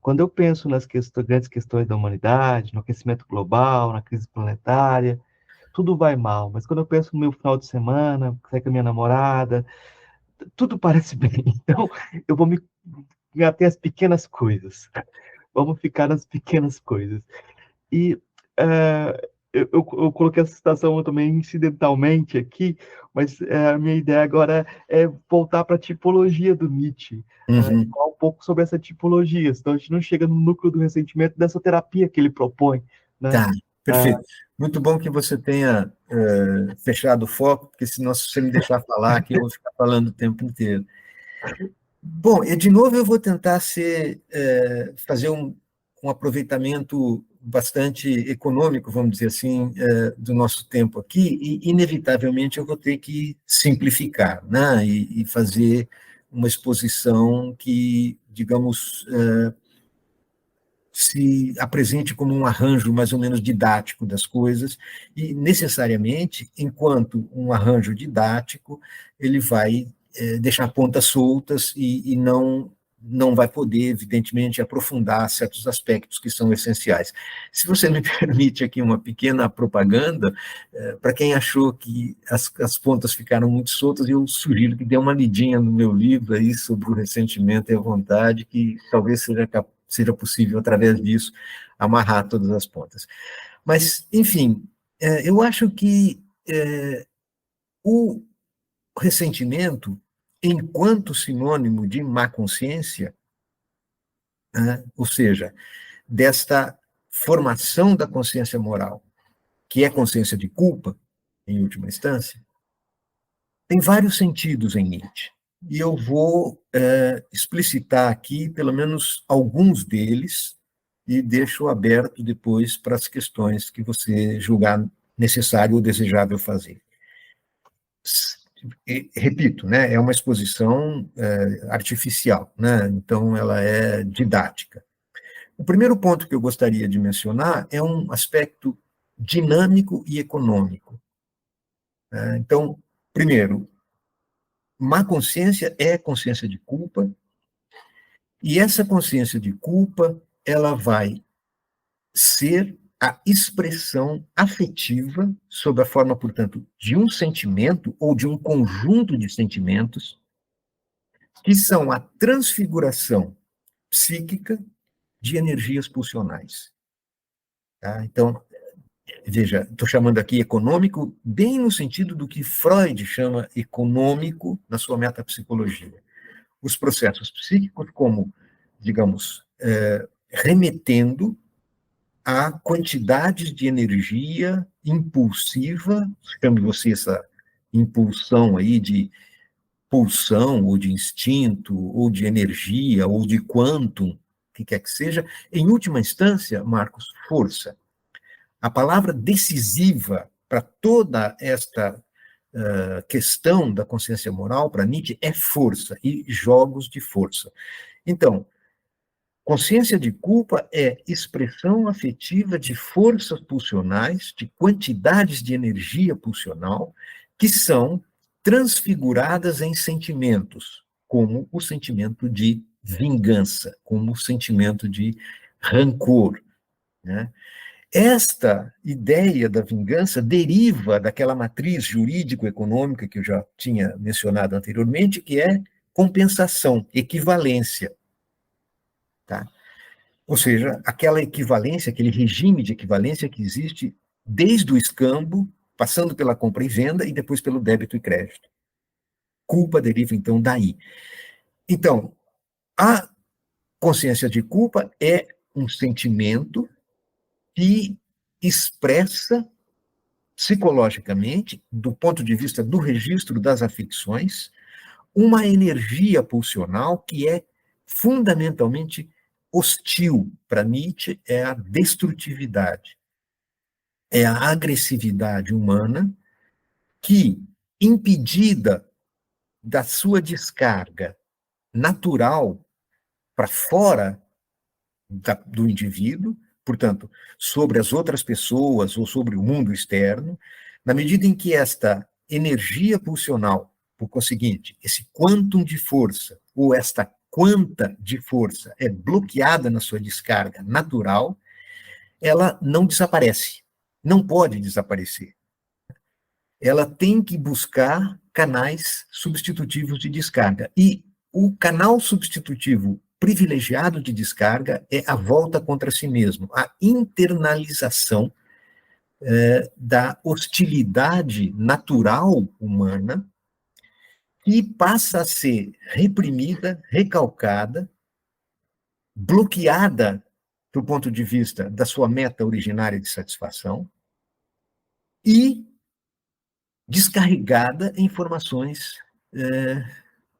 quando eu penso nas grandes questões da humanidade, no aquecimento global, na crise planetária, tudo vai mal. Mas quando eu penso no meu final de semana, sair com a minha namorada, tudo parece bem. Então, eu vou me até as pequenas coisas. Vamos ficar nas pequenas coisas. E eu coloquei essa citação também incidentalmente aqui, mas a minha ideia agora é voltar para a tipologia do Nietzsche, falar um pouco sobre essa tipologia, senão a gente não chega no núcleo do ressentimento dessa terapia que ele propõe. Né? Tá, perfeito. Muito bom que você tenha fechado o foco, porque senão, se você me deixar falar aqui, eu vou ficar falando o tempo inteiro. Bom, de novo eu vou tentar fazer um aproveitamento bastante econômico, vamos dizer assim, do nosso tempo aqui, e inevitavelmente eu vou ter que simplificar, né, e fazer uma exposição que digamos, se apresente como um arranjo mais ou menos didático das coisas, e necessariamente, enquanto um arranjo didático, ele vai deixar pontas soltas e não vai poder, evidentemente, aprofundar certos aspectos que são essenciais. Se você me permite aqui uma pequena propaganda, para quem achou que as pontas ficaram muito soltas, eu sugiro que dê uma lidinha no meu livro aí sobre o ressentimento e a vontade, que talvez seja possível, através disso, amarrar todas as pontas. Mas, enfim, eu acho que o ressentimento, enquanto sinônimo de má consciência, ou seja, desta formação da consciência moral, que é consciência de culpa, em última instância, tem vários sentidos em Nietzsche. E eu vou explicitar aqui, pelo menos, alguns deles, e deixo aberto depois para as questões que você julgar necessário ou desejável fazer. E, repito, né, é uma exposição artificial, né, então ela é didática. O primeiro ponto que eu gostaria de mencionar é um aspecto dinâmico e econômico. Então, primeiro, má consciência é consciência de culpa, e essa consciência de culpa, ela vai ser a expressão afetiva, sob a forma, portanto, de um sentimento ou de um conjunto de sentimentos, que são a transfiguração psíquica de energias pulsionais. Tá? Então, veja, estou chamando aqui econômico bem no sentido do que Freud chama econômico na sua metapsicologia. Os processos psíquicos como, digamos, remetendo a quantidades de energia impulsiva, chame você essa impulsão aí de pulsão, ou de instinto, ou de energia, ou de quantum, o que quer que seja, em última instância, Marcos, força. A palavra decisiva para toda esta questão da consciência moral, para Nietzsche, é força, e jogos de força. Então, consciência de culpa é expressão afetiva de forças pulsionais, de quantidades de energia pulsional, que são transfiguradas em sentimentos, como o sentimento de vingança, como o sentimento de rancor, né? Esta ideia da vingança deriva daquela matriz jurídico-econômica que eu já tinha mencionado anteriormente, que é compensação, equivalência. Tá? Ou seja, aquela equivalência, aquele regime de equivalência que existe desde o escambo, passando pela compra e venda e depois pelo débito e crédito. Culpa deriva, então, daí. Então, a consciência de culpa é um sentimento que expressa psicologicamente, do ponto de vista do registro das afecções, uma energia pulsional que é fundamentalmente hostil. Para Nietzsche, é a destrutividade, é a agressividade humana que, impedida da sua descarga natural para fora do indivíduo, portanto, sobre as outras pessoas ou sobre o mundo externo, na medida em que esta energia pulsional, por conseguinte, esse quantum de força, ou esta quanta de força é bloqueada na sua descarga natural, ela não desaparece, não pode desaparecer. Ela tem que buscar canais substitutivos de descarga. E o canal substitutivo privilegiado de descarga é a volta contra si mesmo, a internalização da hostilidade natural humana, que passa a ser reprimida, recalcada, bloqueada do ponto de vista da sua meta originária de satisfação e descarregada em informações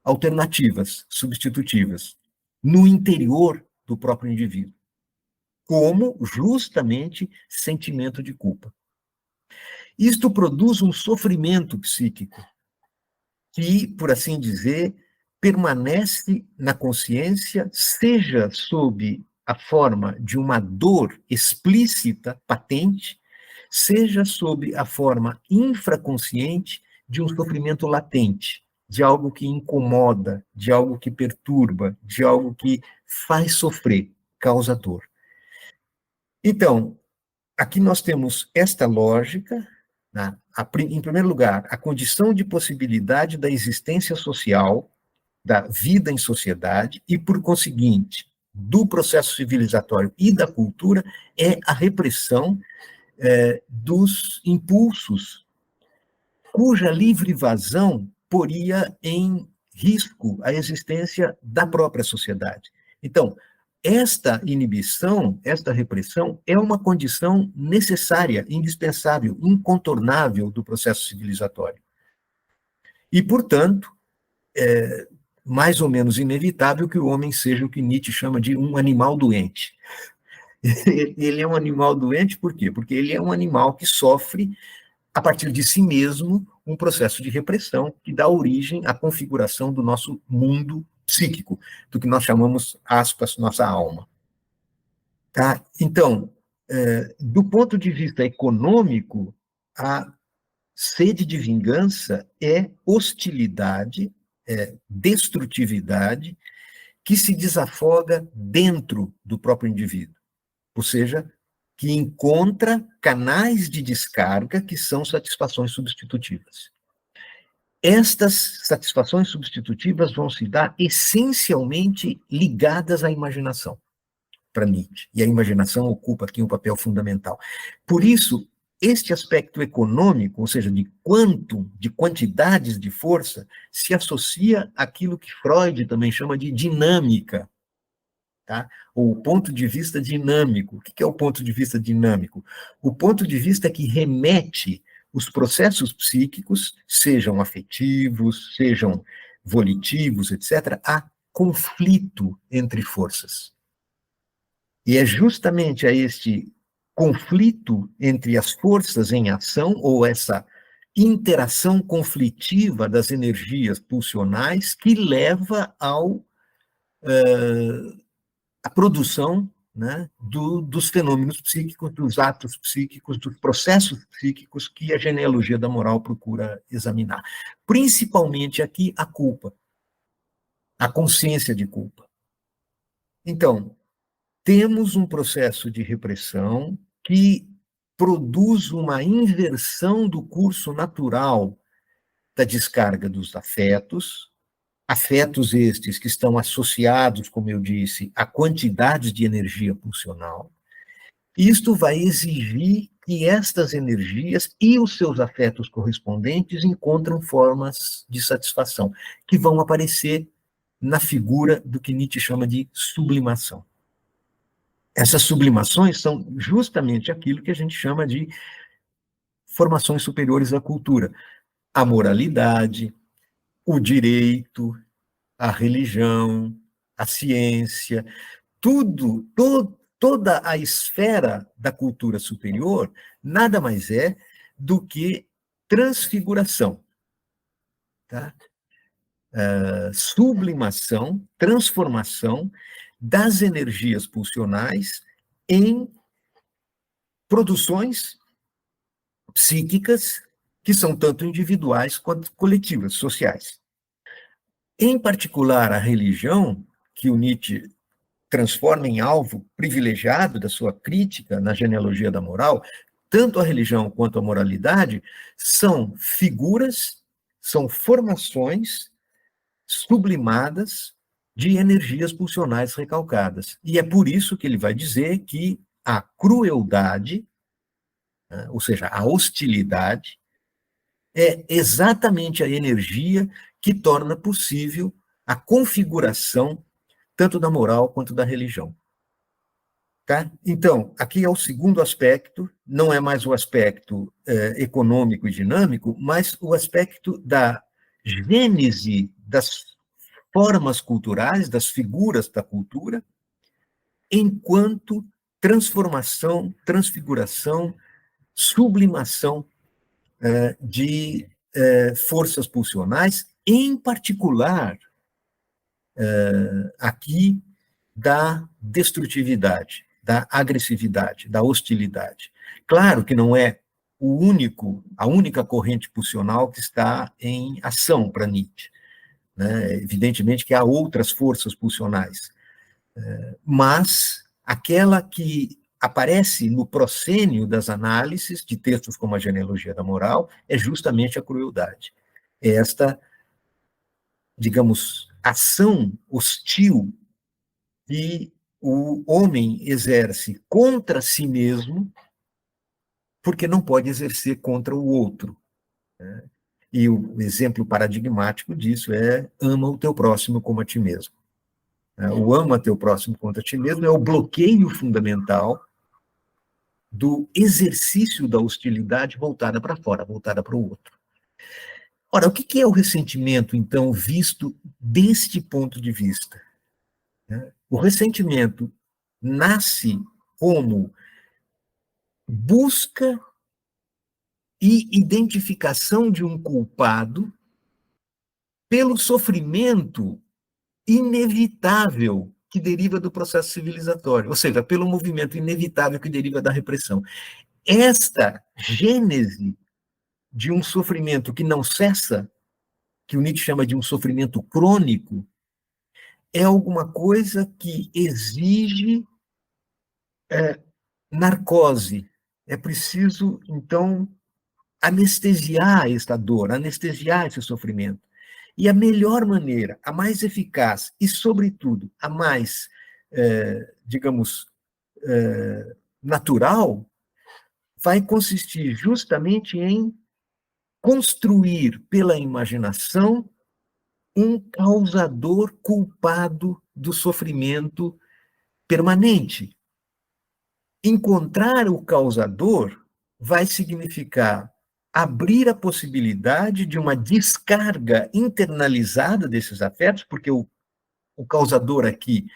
alternativas, substitutivas, no interior do próprio indivíduo, como justamente sentimento de culpa. Isto produz um sofrimento psíquico que, por assim dizer, permanece na consciência, seja sob a forma de uma dor explícita, patente, seja sob a forma infraconsciente de um sofrimento latente, de algo que incomoda, de algo que perturba, de algo que faz sofrer, causa dor. Então, aqui nós temos esta lógica, né? Em primeiro lugar, a condição de possibilidade da existência social, da vida em sociedade, e, por conseguinte, do processo civilizatório e da cultura, é a repressão dos impulsos, cuja livre vazão poria em risco a existência da própria sociedade. Então, esta inibição, esta repressão, é uma condição necessária, indispensável, incontornável do processo civilizatório. E, portanto, mais ou menos inevitável que o homem seja o que Nietzsche chama de um animal doente. Ele é um animal doente por quê? Porque ele é um animal que sofre, a partir de si mesmo, um processo de repressão que dá origem à configuração do nosso mundo psíquico, do que nós chamamos, aspas, nossa alma. Tá? Então, do ponto de vista econômico, a sede de vingança é hostilidade, é destrutividade, que se desafoga dentro do próprio indivíduo. Ou seja, que encontra canais de descarga que são satisfações substitutivas. Estas satisfações substitutivas vão se dar essencialmente ligadas à imaginação, para Nietzsche, e a imaginação ocupa aqui um papel fundamental. Por isso, este aspecto econômico, ou seja, de quanto, de quantidades de força, se associa àquilo que Freud também chama de dinâmica, tá? Ou o ponto de vista dinâmico. O que é o ponto de vista dinâmico? O ponto de vista que remete os processos psíquicos, sejam afetivos, sejam volitivos, etc., a conflito entre forças. E é justamente a este conflito entre as forças em ação, ou essa interação conflitiva das energias pulsionais, que leva à produção, né, dos fenômenos psíquicos, dos atos psíquicos, dos processos psíquicos que a genealogia da moral procura examinar. Principalmente aqui a culpa, a consciência de culpa. Então, temos um processo de repressão que produz uma inversão do curso natural da descarga dos afetos, afetos estes que estão associados, como eu disse, a quantidades de energia pulsional. Isto vai exigir que estas energias e os seus afetos correspondentes encontram formas de satisfação, que vão aparecer na figura do que Nietzsche chama de sublimação. Essas sublimações são justamente aquilo que a gente chama de formações superiores da cultura. A moralidade, o direito, a religião, a ciência, toda a esfera da cultura superior nada mais é do que transfiguração, tá? Sublimação, transformação das energias pulsionais em produções psíquicas que são tanto individuais quanto coletivas, sociais. Em particular, a religião, que o Nietzsche transforma em alvo privilegiado da sua crítica na genealogia da moral, tanto a religião quanto a moralidade são figuras, são formações sublimadas de energias pulsionais recalcadas. E é por isso que ele vai dizer que a crueldade, né, ou seja, a hostilidade, é exatamente a energia que torna possível a configuração tanto da moral quanto da religião. Tá? Então, aqui é o segundo aspecto, não é mais o aspecto econômico e dinâmico, mas o aspecto da gênese das formas culturais, das figuras da cultura, enquanto transformação, transfiguração, sublimação de forças pulsionais, em particular aqui da destrutividade, da agressividade, da hostilidade. Claro que não é a única corrente pulsional que está em ação para Nietzsche, né? Evidentemente que há outras forças pulsionais, mas aquela que aparece no proscênio das análises de textos como a Genealogia da Moral é justamente a crueldade. Esta, digamos, ação hostil que o homem exerce contra si mesmo, porque não pode exercer contra o outro, né? E o exemplo paradigmático disso é ama o teu próximo como a ti mesmo. O ama teu próximo contra ti mesmo é o bloqueio fundamental do exercício da hostilidade voltada para fora, voltada para o outro. Ora, o que é o ressentimento, então, visto deste ponto de vista? O ressentimento nasce como busca e identificação de um culpado pelo sofrimento inevitável que deriva do processo civilizatório, ou seja, pelo movimento inevitável que deriva da repressão. Esta gênese de um sofrimento que não cessa, que o Nietzsche chama de um sofrimento crônico, é alguma coisa que exige narcose. É preciso, então, anestesiar esta dor, anestesiar esse sofrimento. E a melhor maneira, a mais eficaz e, sobretudo, a mais, digamos, natural, vai consistir justamente em construir pela imaginação um causador culpado do sofrimento permanente. Encontrar o causador vai significar abrir a possibilidade de uma descarga internalizada desses afetos, porque o causador aqui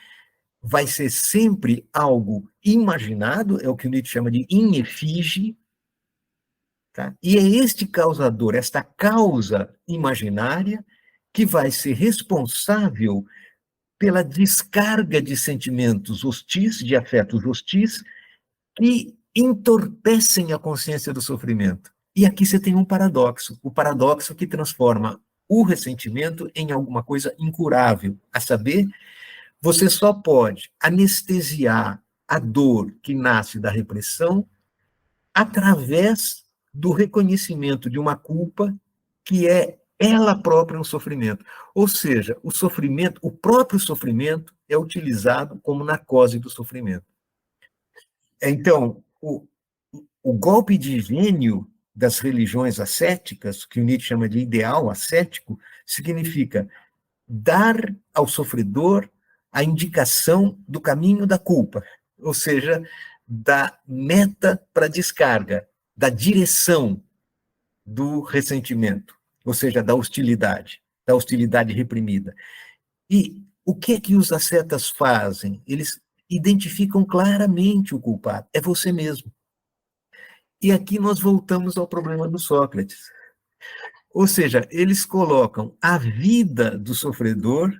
vai ser sempre algo imaginado, é o que o Nietzsche chama de in effigie, tá? E é este causador, esta causa imaginária, que vai ser responsável pela descarga de sentimentos hostis, de afetos hostis, que entorpecem a consciência do sofrimento. E aqui você tem um paradoxo, o paradoxo que transforma o ressentimento em alguma coisa incurável, a saber, você só pode anestesiar a dor que nasce da repressão através do reconhecimento de uma culpa que é ela própria um sofrimento. Ou seja, o sofrimento, o próprio sofrimento é utilizado como narcose do sofrimento. Então, o golpe de gênio das religiões ascéticas, que o Nietzsche chama de ideal ascético, significa dar ao sofredor a indicação do caminho da culpa, ou seja, da meta para descarga, da direção do ressentimento, ou seja, da hostilidade reprimida. E o que é que os ascetas fazem? Eles identificam claramente o culpado, é você mesmo. E aqui nós voltamos ao problema do Sócrates. Ou seja, eles colocam a vida do sofredor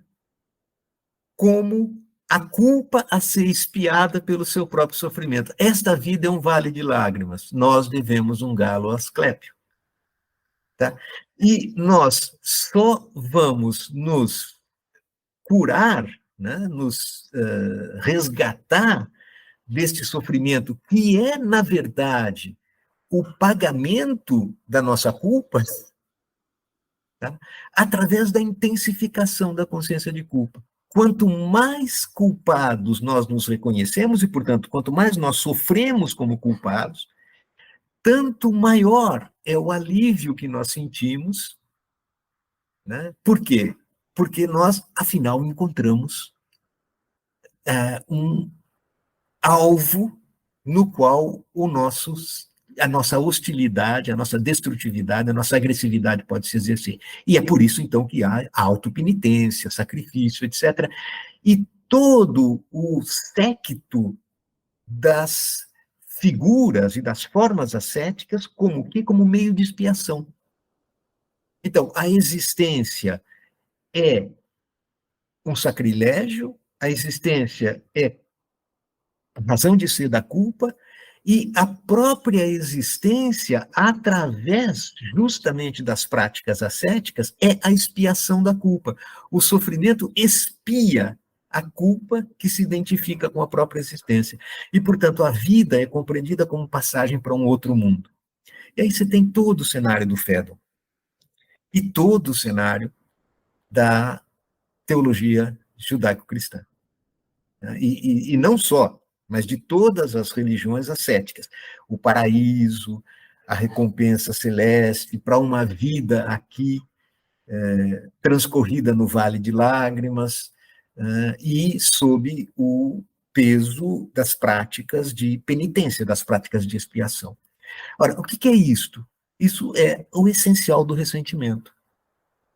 como a culpa a ser expiada pelo seu próprio sofrimento. Esta vida é um vale de lágrimas, nós devemos um galo a Asclépio. Tá? E nós só vamos nos curar, né, nos resgatar deste sofrimento, que é, na verdade, o pagamento da nossa culpa, tá, através da intensificação da consciência de culpa. Quanto mais culpados nós nos reconhecemos e, portanto, quanto mais nós sofremos como culpados, tanto maior é o alívio que nós sentimos, né? Por quê? Porque nós, afinal, encontramos um alvo no qual a nossa hostilidade, a nossa destrutividade, a nossa agressividade pode se exercer. E é por isso, então, que há autopenitência, sacrifício, etc. E todo o séquito das figuras e das formas ascéticas como o quê? Como meio de expiação. Então, a existência é um sacrilégio, a existência é a razão de ser da culpa, e a própria existência, através justamente das práticas ascéticas, é a expiação da culpa. O sofrimento expia a culpa que se identifica com a própria existência. E, portanto, a vida é compreendida como passagem para um outro mundo. E aí você tem todo o cenário do Phaedon e todo o cenário da teologia judaico-cristã. E não só, mas de todas as religiões ascéticas. O paraíso, a recompensa celeste para uma vida aqui transcorrida no vale de lágrimas e sob o peso das práticas de penitência, das práticas de expiação. Ora, o que é isto? Isso é o essencial do ressentimento.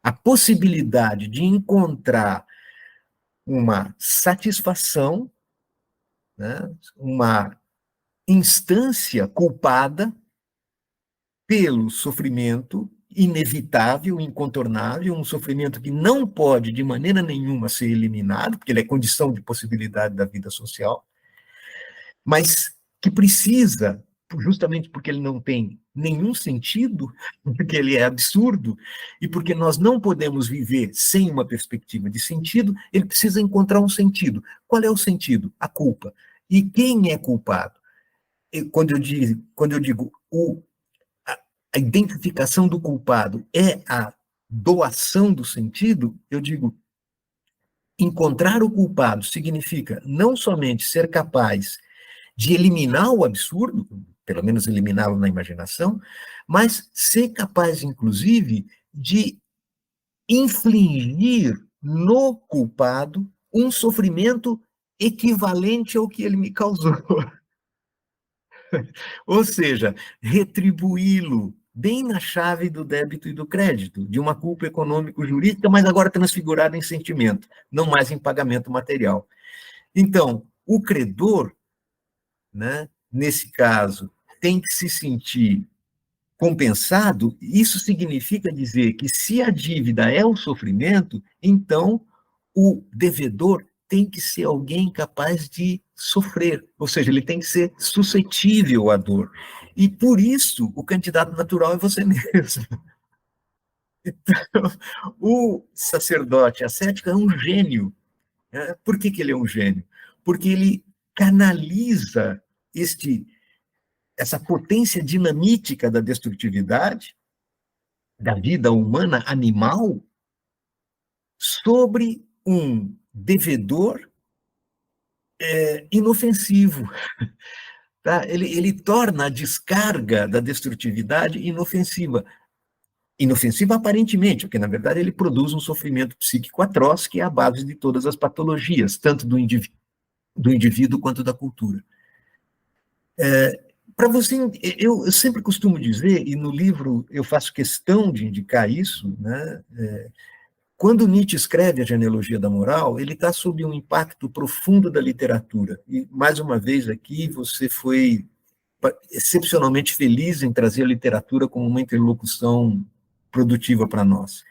A possibilidade de encontrar uma satisfação, né, uma instância culpada pelo sofrimento inevitável, incontornável, um sofrimento que não pode de maneira nenhuma ser eliminado, porque ele é condição de possibilidade da vida social, mas que precisa, justamente porque ele não tem nenhum sentido, porque ele é absurdo, e porque nós não podemos viver sem uma perspectiva de sentido, ele precisa encontrar um sentido. Qual é o sentido? A culpa. E quem é culpado? Quando eu digo a identificação do culpado é a doação do sentido, eu digo, encontrar o culpado significa não somente ser capaz de eliminar o absurdo, pelo menos eliminá-lo na imaginação, mas ser capaz, inclusive, de infligir no culpado um sofrimento equivalente ao que ele me causou. Ou seja, retribuí-lo bem na chave do débito e do crédito, de uma culpa econômico-jurídica, mas agora transfigurada em sentimento, não mais em pagamento material. Então, o credor, né, nesse caso, tem que se sentir compensado. Isso significa dizer que se a dívida é o sofrimento, então o devedor tem que ser alguém capaz de sofrer, ou seja, ele tem que ser suscetível à dor. E por isso o candidato natural é você mesmo. Então, o sacerdote ascético é um gênio. Por que ele é um gênio? Porque ele canaliza essa potência dinamítica da destrutividade, da vida humana animal, sobre um devedor inofensivo. Tá? Ele torna a descarga da destrutividade inofensiva. Inofensiva aparentemente, porque, na verdade, ele produz um sofrimento psíquico atroz, que é a base de todas as patologias, tanto do indivíduo quanto da cultura. Para você, eu sempre costumo dizer, e no livro eu faço questão de indicar isso, né? Quando Nietzsche escreve a Genealogia da Moral, ele está sob um impacto profundo da literatura. E, mais uma vez, aqui você foi excepcionalmente feliz em trazer a literatura como uma interlocução produtiva para nós.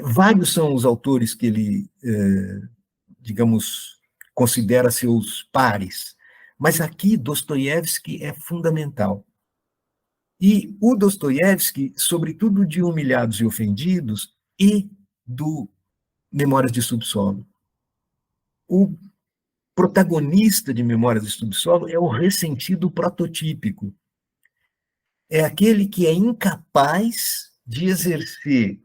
Vários são os autores que ele, digamos, considera seus pares, mas aqui Dostoiévski é fundamental. E o Dostoiévski, sobretudo de Humilhados e Ofendidos, e do Memórias de Subsolo. O protagonista de Memórias de Subsolo é o ressentido prototípico. É aquele que é incapaz de exercer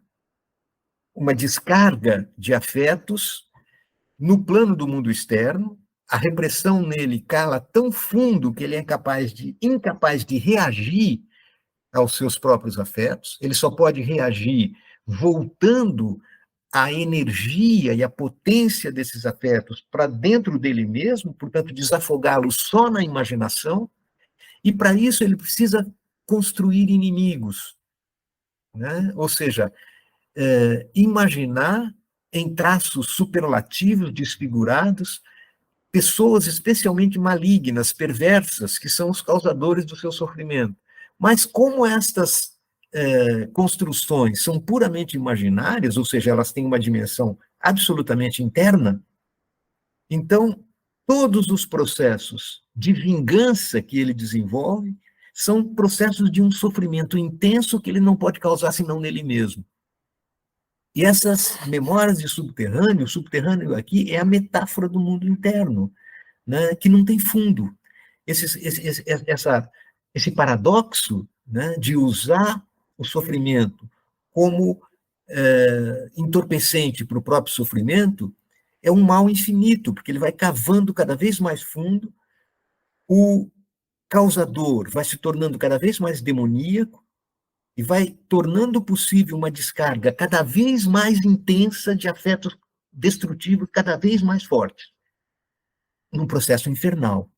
uma descarga de afetos no plano do mundo externo. A repressão nele cala tão fundo que ele é incapaz de reagir aos seus próprios afetos. Ele só pode reagir voltando a energia e a potência desses afetos para dentro dele mesmo, portanto, desafogá-los só na imaginação, e para isso ele precisa construir inimigos, né? Ou seja, imaginar em traços superlativos, desfigurados, pessoas especialmente malignas, perversas, que são os causadores do seu sofrimento. Mas como estas construções são puramente imaginárias, ou seja, elas têm uma dimensão absolutamente interna, então todos os processos de vingança que ele desenvolve são processos de um sofrimento intenso que ele não pode causar senão nele mesmo. E essas memórias de subterrâneo, o subterrâneo aqui é a metáfora do mundo interno, né, que não tem fundo. Esse paradoxo, né, de usar o sofrimento como entorpecente para o próprio sofrimento é um mal infinito, porque ele vai cavando cada vez mais fundo, o causador vai se tornando cada vez mais demoníaco e vai tornando possível uma descarga cada vez mais intensa de afetos destrutivos, cada vez mais fortes, num processo infernal.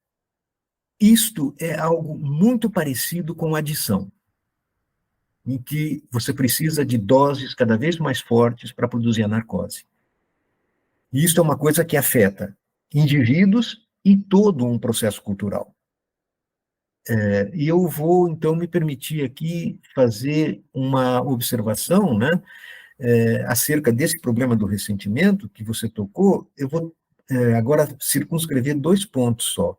Isto é algo muito parecido com a adição, em que você precisa de doses cada vez mais fortes para produzir a narcose. E isso é uma coisa que afeta indivíduos e todo um processo cultural. E eu vou, então, me permitir aqui fazer uma observação, né, acerca desse problema do ressentimento que você tocou. Eu vou agora circunscrever 2 pontos só.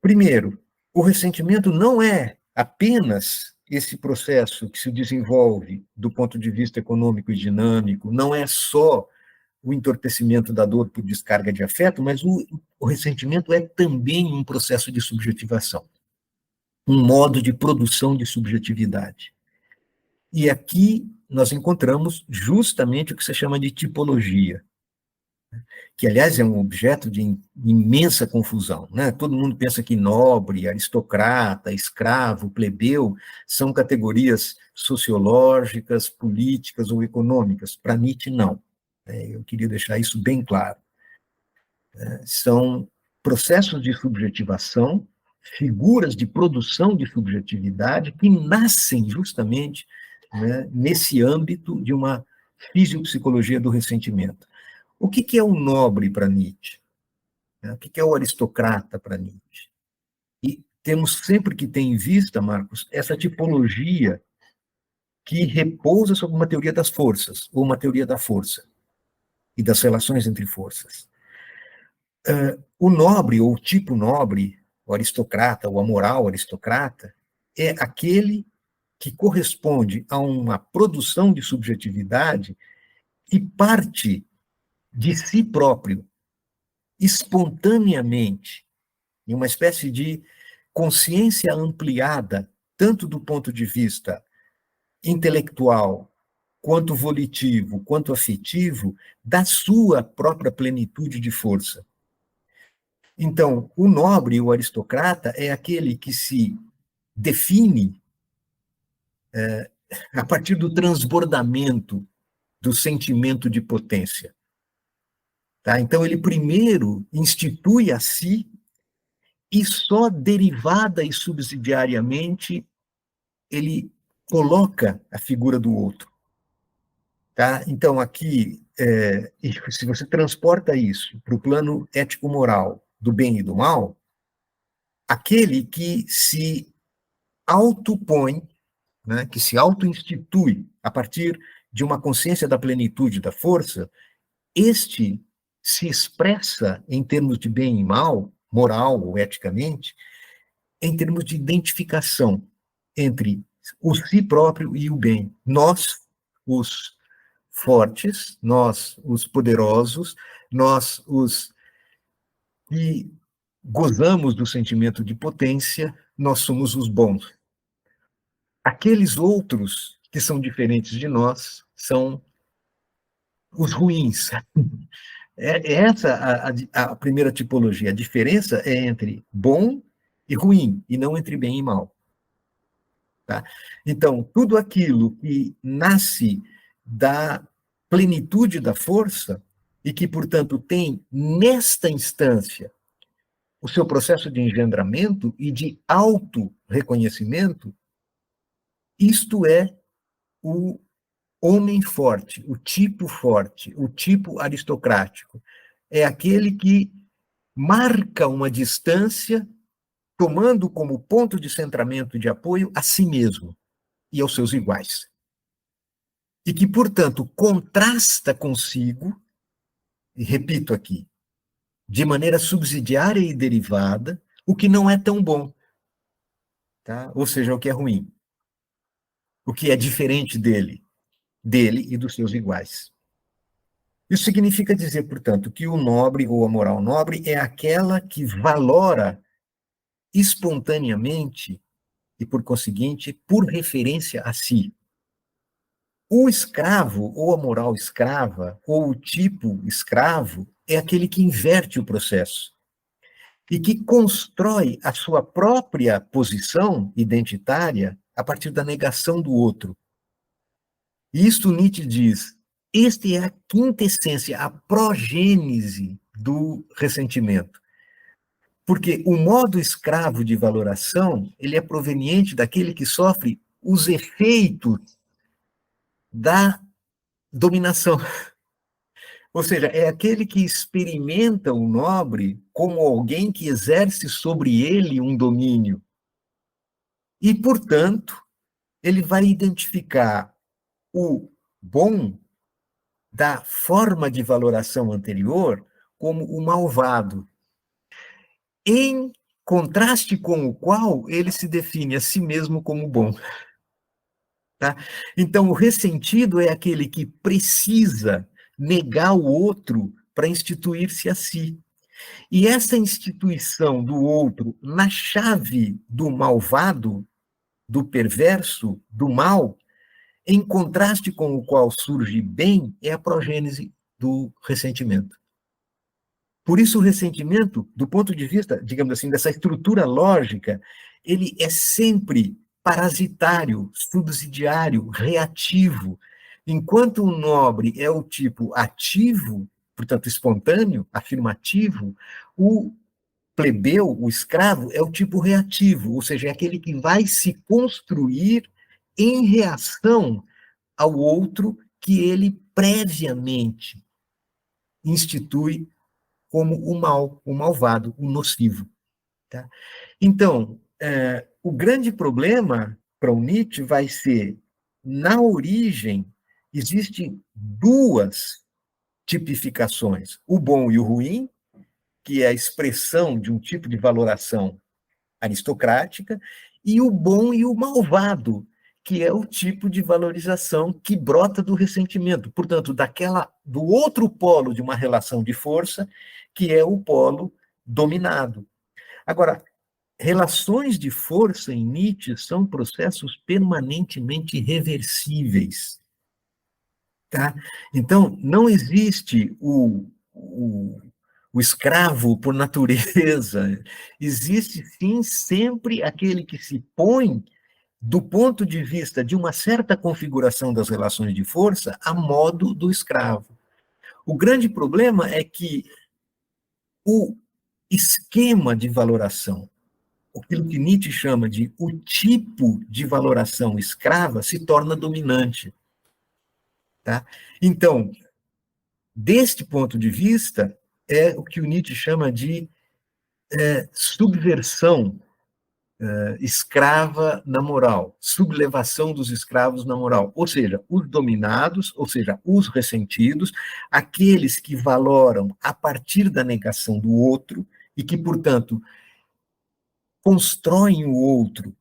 Primeiro, o ressentimento não é apenas esse processo que se desenvolve do ponto de vista econômico e dinâmico, não é só o entorpecimento da dor por descarga de afeto, mas o ressentimento é também um processo de subjetivação, um modo de produção de subjetividade. E aqui nós encontramos justamente o que se chama de tipologia, que, aliás, é um objeto de imensa confusão, né? Todo mundo pensa que nobre, aristocrata, escravo, plebeu são categorias sociológicas, políticas ou econômicas. Para Nietzsche, não. Eu queria deixar isso bem claro. São processos de subjetivação, figuras de produção de subjetividade que nascem justamente, né, nesse âmbito de uma fisiopsicologia do ressentimento. O que é o nobre para Nietzsche? O que é o aristocrata para Nietzsche? E temos sempre que ter em vista, Marcos, essa tipologia que repousa sobre uma teoria das forças, ou uma teoria da força, e das relações entre forças. O nobre, ou o tipo nobre, o aristocrata, o amoral aristocrata, é aquele que corresponde a uma produção de subjetividade que parte de si próprio, espontaneamente, em uma espécie de consciência ampliada, tanto do ponto de vista intelectual, quanto volitivo, quanto afetivo, da sua própria plenitude de força. Então, o nobre, o aristocrata, é aquele que se define a partir do transbordamento do sentimento de potência. Tá? Então, ele primeiro institui a si e só derivada e subsidiariamente ele coloca a figura do outro. Tá? Então, aqui, se você transporta isso para o plano ético-moral do bem e do mal, aquele que se autopõe, né, que se auto-institui a partir de uma consciência da plenitude da força, este se expressa em termos de bem e mal, moral ou eticamente, em termos de identificação entre o si próprio e o bem. Nós, os fortes, nós, os poderosos, nós, os que gozamos do sentimento de potência, nós somos os bons. Aqueles outros que são diferentes de nós são os ruins. É essa a primeira tipologia. A diferença é entre bom e ruim, e não entre bem e mal. Tá? Então, tudo aquilo que nasce da plenitude da força e que, portanto, tem, nesta instância, o seu processo de engendramento e de auto-reconhecimento, isto é o homem forte, o tipo aristocrático. É aquele que marca uma distância, tomando como ponto de centramento de apoio a si mesmo e aos seus iguais. e que, portanto, contrasta consigo, e repito aqui, de maneira subsidiária e derivada, o que não é tão bom, tá? Ou seja, o que é ruim, o que é diferente dele e dos seus iguais. Isso significa dizer, portanto, que o nobre ou a moral nobre é aquela que valora espontaneamente e, por conseguinte, por referência a si. O escravo, ou a moral escrava, ou o tipo escravo, é aquele que inverte o processo e que constrói a sua própria posição identitária a partir da negação do outro. E isto Nietzsche diz, este é a quintessência, a progênese do ressentimento. Porque o modo escravo de valoração, ele é proveniente daquele que sofre os efeitos da dominação. Ou seja, é aquele que experimenta o nobre como alguém que exerce sobre ele um domínio. E, portanto, ele vai identificar o bom da forma de valoração anterior como o malvado, em contraste com o qual ele se define a si mesmo como bom. Tá? Então, o ressentido é aquele que precisa negar o outro para instituir-se a si. E essa instituição do outro na chave do malvado, do perverso, do mal, em contraste com o qual surge bem, é a progênese do ressentimento. Por isso, o ressentimento, do ponto de vista, digamos assim, dessa estrutura lógica, ele é sempre parasitário, subsidiário, reativo. Enquanto o nobre é o tipo ativo, portanto, espontâneo, afirmativo, o plebeu, o escravo, é o tipo reativo, ou seja, é aquele que vai se construir em reação ao outro que ele previamente institui como o mal, o malvado, o nocivo. Tá? Então, o grande problema para o Nietzsche vai ser, na origem, existem duas tipificações, o bom e o ruim, que é a expressão de um tipo de valoração aristocrática, e o bom e o malvado, que é o tipo de valorização que brota do ressentimento, portanto, do outro polo de uma relação de força, que é o polo dominado. Agora, relações de força em Nietzsche são processos permanentemente reversíveis. Tá? Então, não existe o escravo por natureza. Existe, sim, sempre aquele que se põe, do ponto de vista de uma certa configuração das relações de força, a modo do escravo. O grande problema é que o esquema de valoração, aquilo que Nietzsche chama de o tipo de valoração escrava, se torna dominante. Tá? Então, deste ponto de vista, é o que o Nietzsche chama de subversão escrava na moral, sublevação dos escravos na moral, ou seja, os dominados, ou seja, os ressentidos, aqueles que valoram a partir da negação do outro e que, portanto, constroem o outro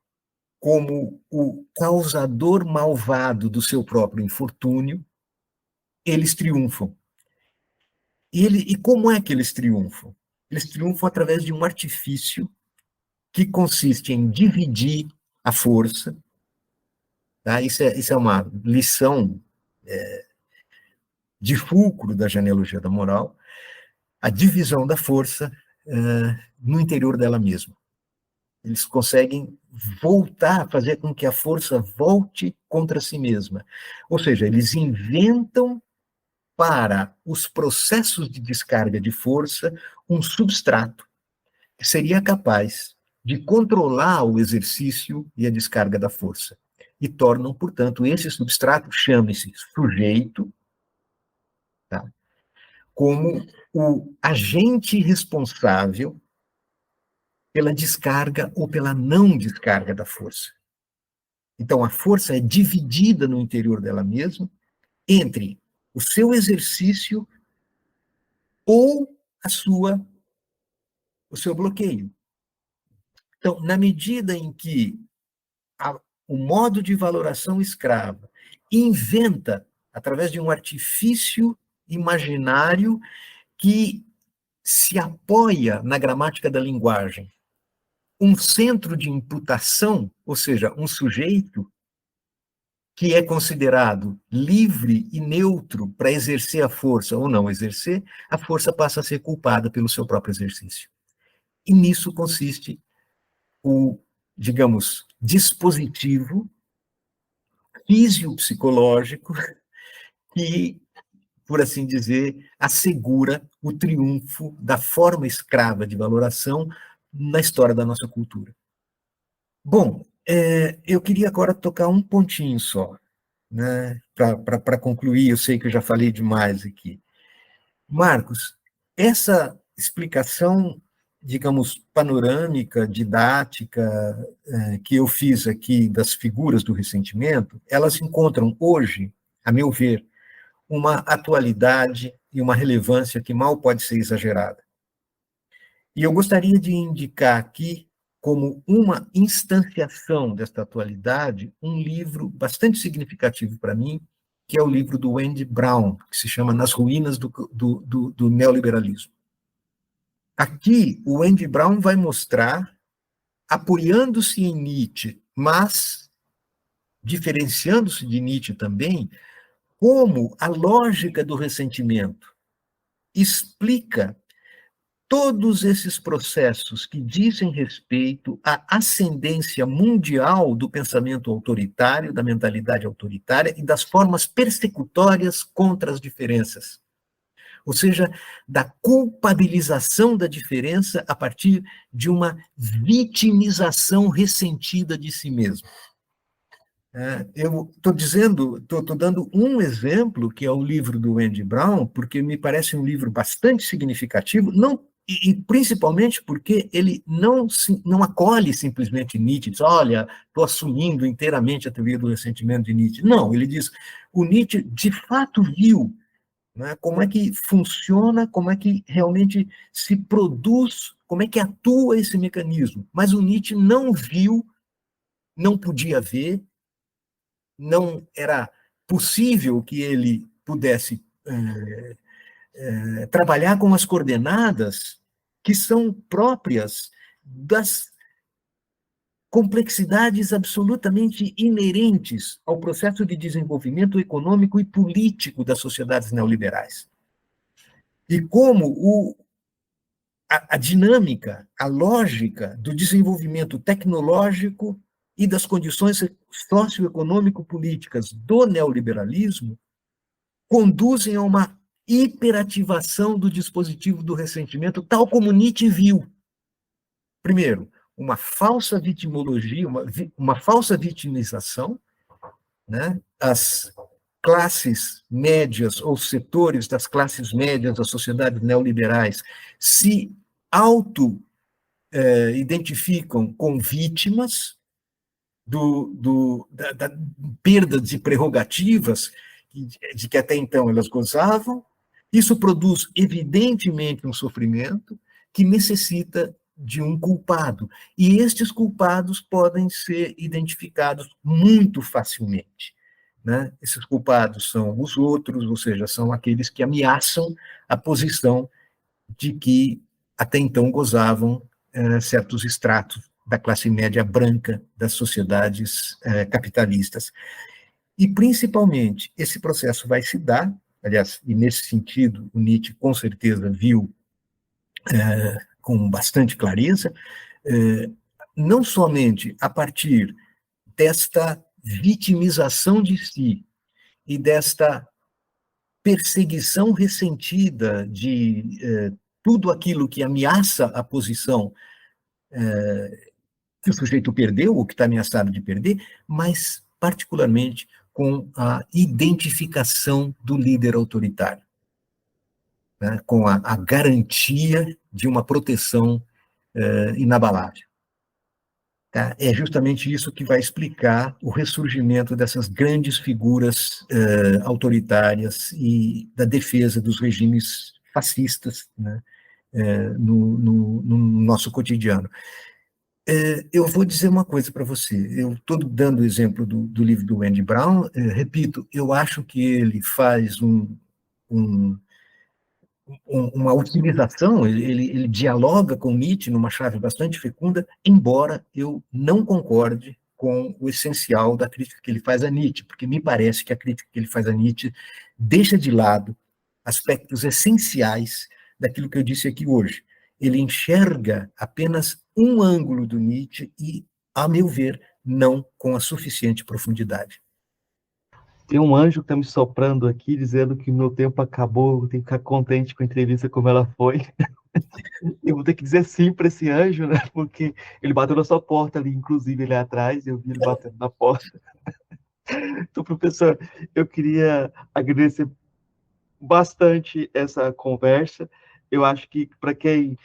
como o causador malvado do seu próprio infortúnio, eles triunfam. E como é que eles triunfam? Eles triunfam através de um artifício que consiste em dividir a força. Tá? Isso é uma lição de fulcro da genealogia da moral, a divisão da força no interior dela mesma. Eles conseguem voltar, fazer com que a força volte contra si mesma. Ou seja, eles inventam para os processos de descarga de força um substrato que seria capaz de controlar o exercício e a descarga da força. E tornam, portanto, esse substrato, chame-se sujeito, tá? Como o agente responsável pela descarga ou pela não descarga da força. Então, a força é dividida no interior dela mesma, entre o seu exercício ou o seu bloqueio. Então, na medida em que o modo de valoração escrava inventa, através de um artifício imaginário que se apoia na gramática da linguagem, um centro de imputação, ou seja, um sujeito que é considerado livre e neutro para exercer a força ou não exercer, a força passa a ser culpada pelo seu próprio exercício. E nisso consiste o, digamos, dispositivo fisiopsicológico que, por assim dizer, assegura o triunfo da forma escrava de valoração na história da nossa cultura. Bom, eu queria agora tocar um pontinho só, né, para concluir. Eu sei que eu já falei demais aqui. Marcos, essa explicação, digamos, panorâmica, didática, que eu fiz aqui das figuras do ressentimento, elas encontram hoje, a meu ver, uma atualidade e uma relevância que mal pode ser exagerada. E eu gostaria de indicar aqui, como uma instanciação desta atualidade, um livro bastante significativo para mim, que é o livro do Andy Brown, que se chama Nas Ruínas do Neoliberalismo. Aqui, o Andy Brown vai mostrar, apoiando-se em Nietzsche, mas diferenciando-se de Nietzsche também, como a lógica do ressentimento explica todos esses processos que dizem respeito à ascendência mundial do pensamento autoritário, da mentalidade autoritária e das formas persecutórias contra as diferenças. Ou seja, da culpabilização da diferença a partir de uma vitimização ressentida de si mesmo. Eu estou dando um exemplo, que é o livro do Andy Brown, porque me parece um livro bastante significativo, e principalmente porque ele não acolhe simplesmente Nietzsche, diz, olha, estou assumindo inteiramente a teoria do ressentimento de Nietzsche. Não, ele diz, o Nietzsche de fato viu, né, como é que funciona, como é que realmente se produz, como é que atua esse mecanismo. Mas o Nietzsche não viu, não podia ver, não era possível que ele pudesse trabalhar com as coordenadas que são próprias das complexidades absolutamente inerentes ao processo de desenvolvimento econômico e político das sociedades neoliberais. E como a dinâmica, a lógica do desenvolvimento tecnológico e das condições socioeconômico-políticas do neoliberalismo conduzem a uma hiperativação do dispositivo do ressentimento, tal como Nietzsche viu. Primeiro, uma falsa vitimologia, uma falsa vitimização, né? As classes médias ou setores das classes médias das sociedades neoliberais se auto-identificam com vítimas da perda de prerrogativas de que até então elas gozavam. Isso produz, evidentemente, um sofrimento que necessita de um culpado. E estes culpados podem ser identificados muito facilmente, né? Esses culpados são os outros, ou seja, são aqueles que ameaçam a posição de que até então gozavam certos estratos da classe média branca das sociedades capitalistas. E, principalmente, esse processo vai se dar, aliás, e nesse sentido, o Nietzsche com certeza viu com bastante clareza, não somente a partir desta vitimização de si e desta perseguição ressentida de tudo aquilo que ameaça a posição que o sujeito perdeu, ou que está ameaçado de perder, mas particularmente com a identificação do líder autoritário, né, com a garantia de uma proteção inabalável. Tá? É justamente isso que vai explicar o ressurgimento dessas grandes figuras autoritárias e da defesa dos regimes fascistas, né, no nosso cotidiano. Eu vou dizer uma coisa para você, eu estou dando o exemplo do livro do Andy Brown, repito, eu acho que ele faz uma utilização, ele dialoga com Nietzsche numa chave bastante fecunda, embora eu não concorde com o essencial da crítica que ele faz a Nietzsche, porque me parece que a crítica que ele faz a Nietzsche deixa de lado aspectos essenciais daquilo que eu disse aqui hoje. Ele enxerga apenas um ângulo do Nietzsche e, a meu ver, não com a suficiente profundidade. Tem um anjo que está me soprando aqui, dizendo que meu tempo acabou, eu tenho que ficar contente com a entrevista como ela foi. Eu vou ter que dizer sim para esse anjo, né? Porque ele bateu na sua porta ali, inclusive ele atrás, eu vi ele batendo na porta. Então, professor, eu queria agradecer bastante essa conversa. Eu acho que para quem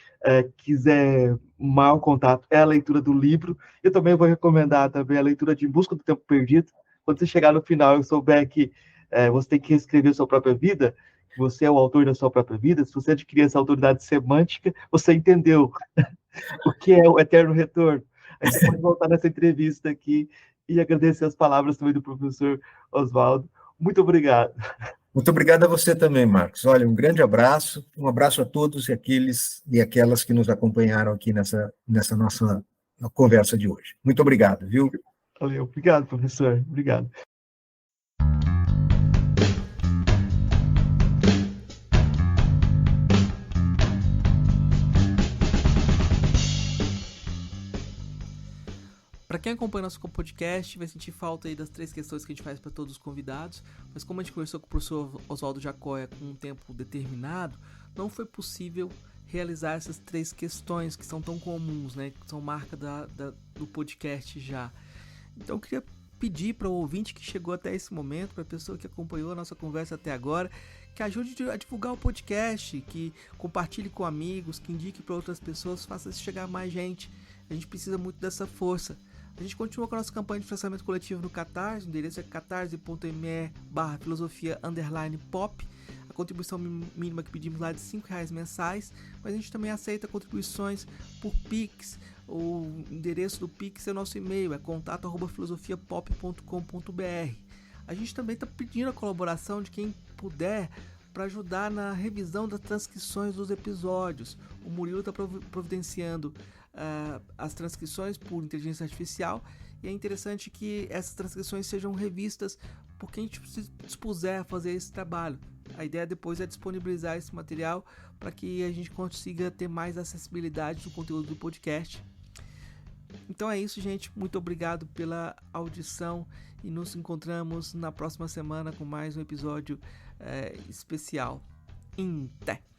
quiser maior contato é a leitura do livro. Eu também vou recomendar também a leitura de Em Busca do Tempo Perdido. Quando você chegar no final e souber que você tem que reescrever sua própria vida, que você é o autor da sua própria vida, se você adquirir essa autoridade semântica, você entendeu o que é o eterno retorno. A gente pode voltar nessa entrevista aqui e agradecer as palavras também do professor Oswaldo. Muito obrigado. Muito obrigado a você também, Marcos. Olha, um grande abraço, um abraço a todos aqueles e aquelas que nos acompanharam aqui nessa nossa conversa de hoje. Muito obrigado, viu? Valeu, obrigado, professor. Obrigado. Para quem acompanha nosso podcast, vai sentir falta aí das 3 questões que a gente faz para todos os convidados, mas como a gente conversou com o professor Oswaldo Jacóia com um tempo determinado, não foi possível realizar essas 3 questões que são tão comuns, né, que são marca do podcast já. Então eu queria pedir para o ouvinte que chegou até esse momento, para a pessoa que acompanhou a nossa conversa até agora, que ajude a divulgar o podcast, que compartilhe com amigos, que indique para outras pessoas, faça chegar a mais gente. A gente precisa muito dessa força. A gente continua com a nossa campanha de financiamento coletivo no Catarse, o endereço é catarse.me/filosofia_pop. A contribuição mínima que pedimos lá é de R$5 mensais, mas a gente também aceita contribuições por Pix. O endereço do Pix é o nosso e-mail, é contato@filosofiapop.com.br. A gente também está pedindo a colaboração de quem puder para ajudar na revisão das transcrições dos episódios. O Murilo está providenciando as transcrições por inteligência artificial, e é interessante que essas transcrições sejam revistas por quem se dispuser a fazer esse trabalho. A ideia depois é disponibilizar esse material para que a gente consiga ter mais acessibilidade do conteúdo do podcast. Então é isso, gente. Muito obrigado pela audição e nos encontramos na próxima semana com mais um episódio especial. Até!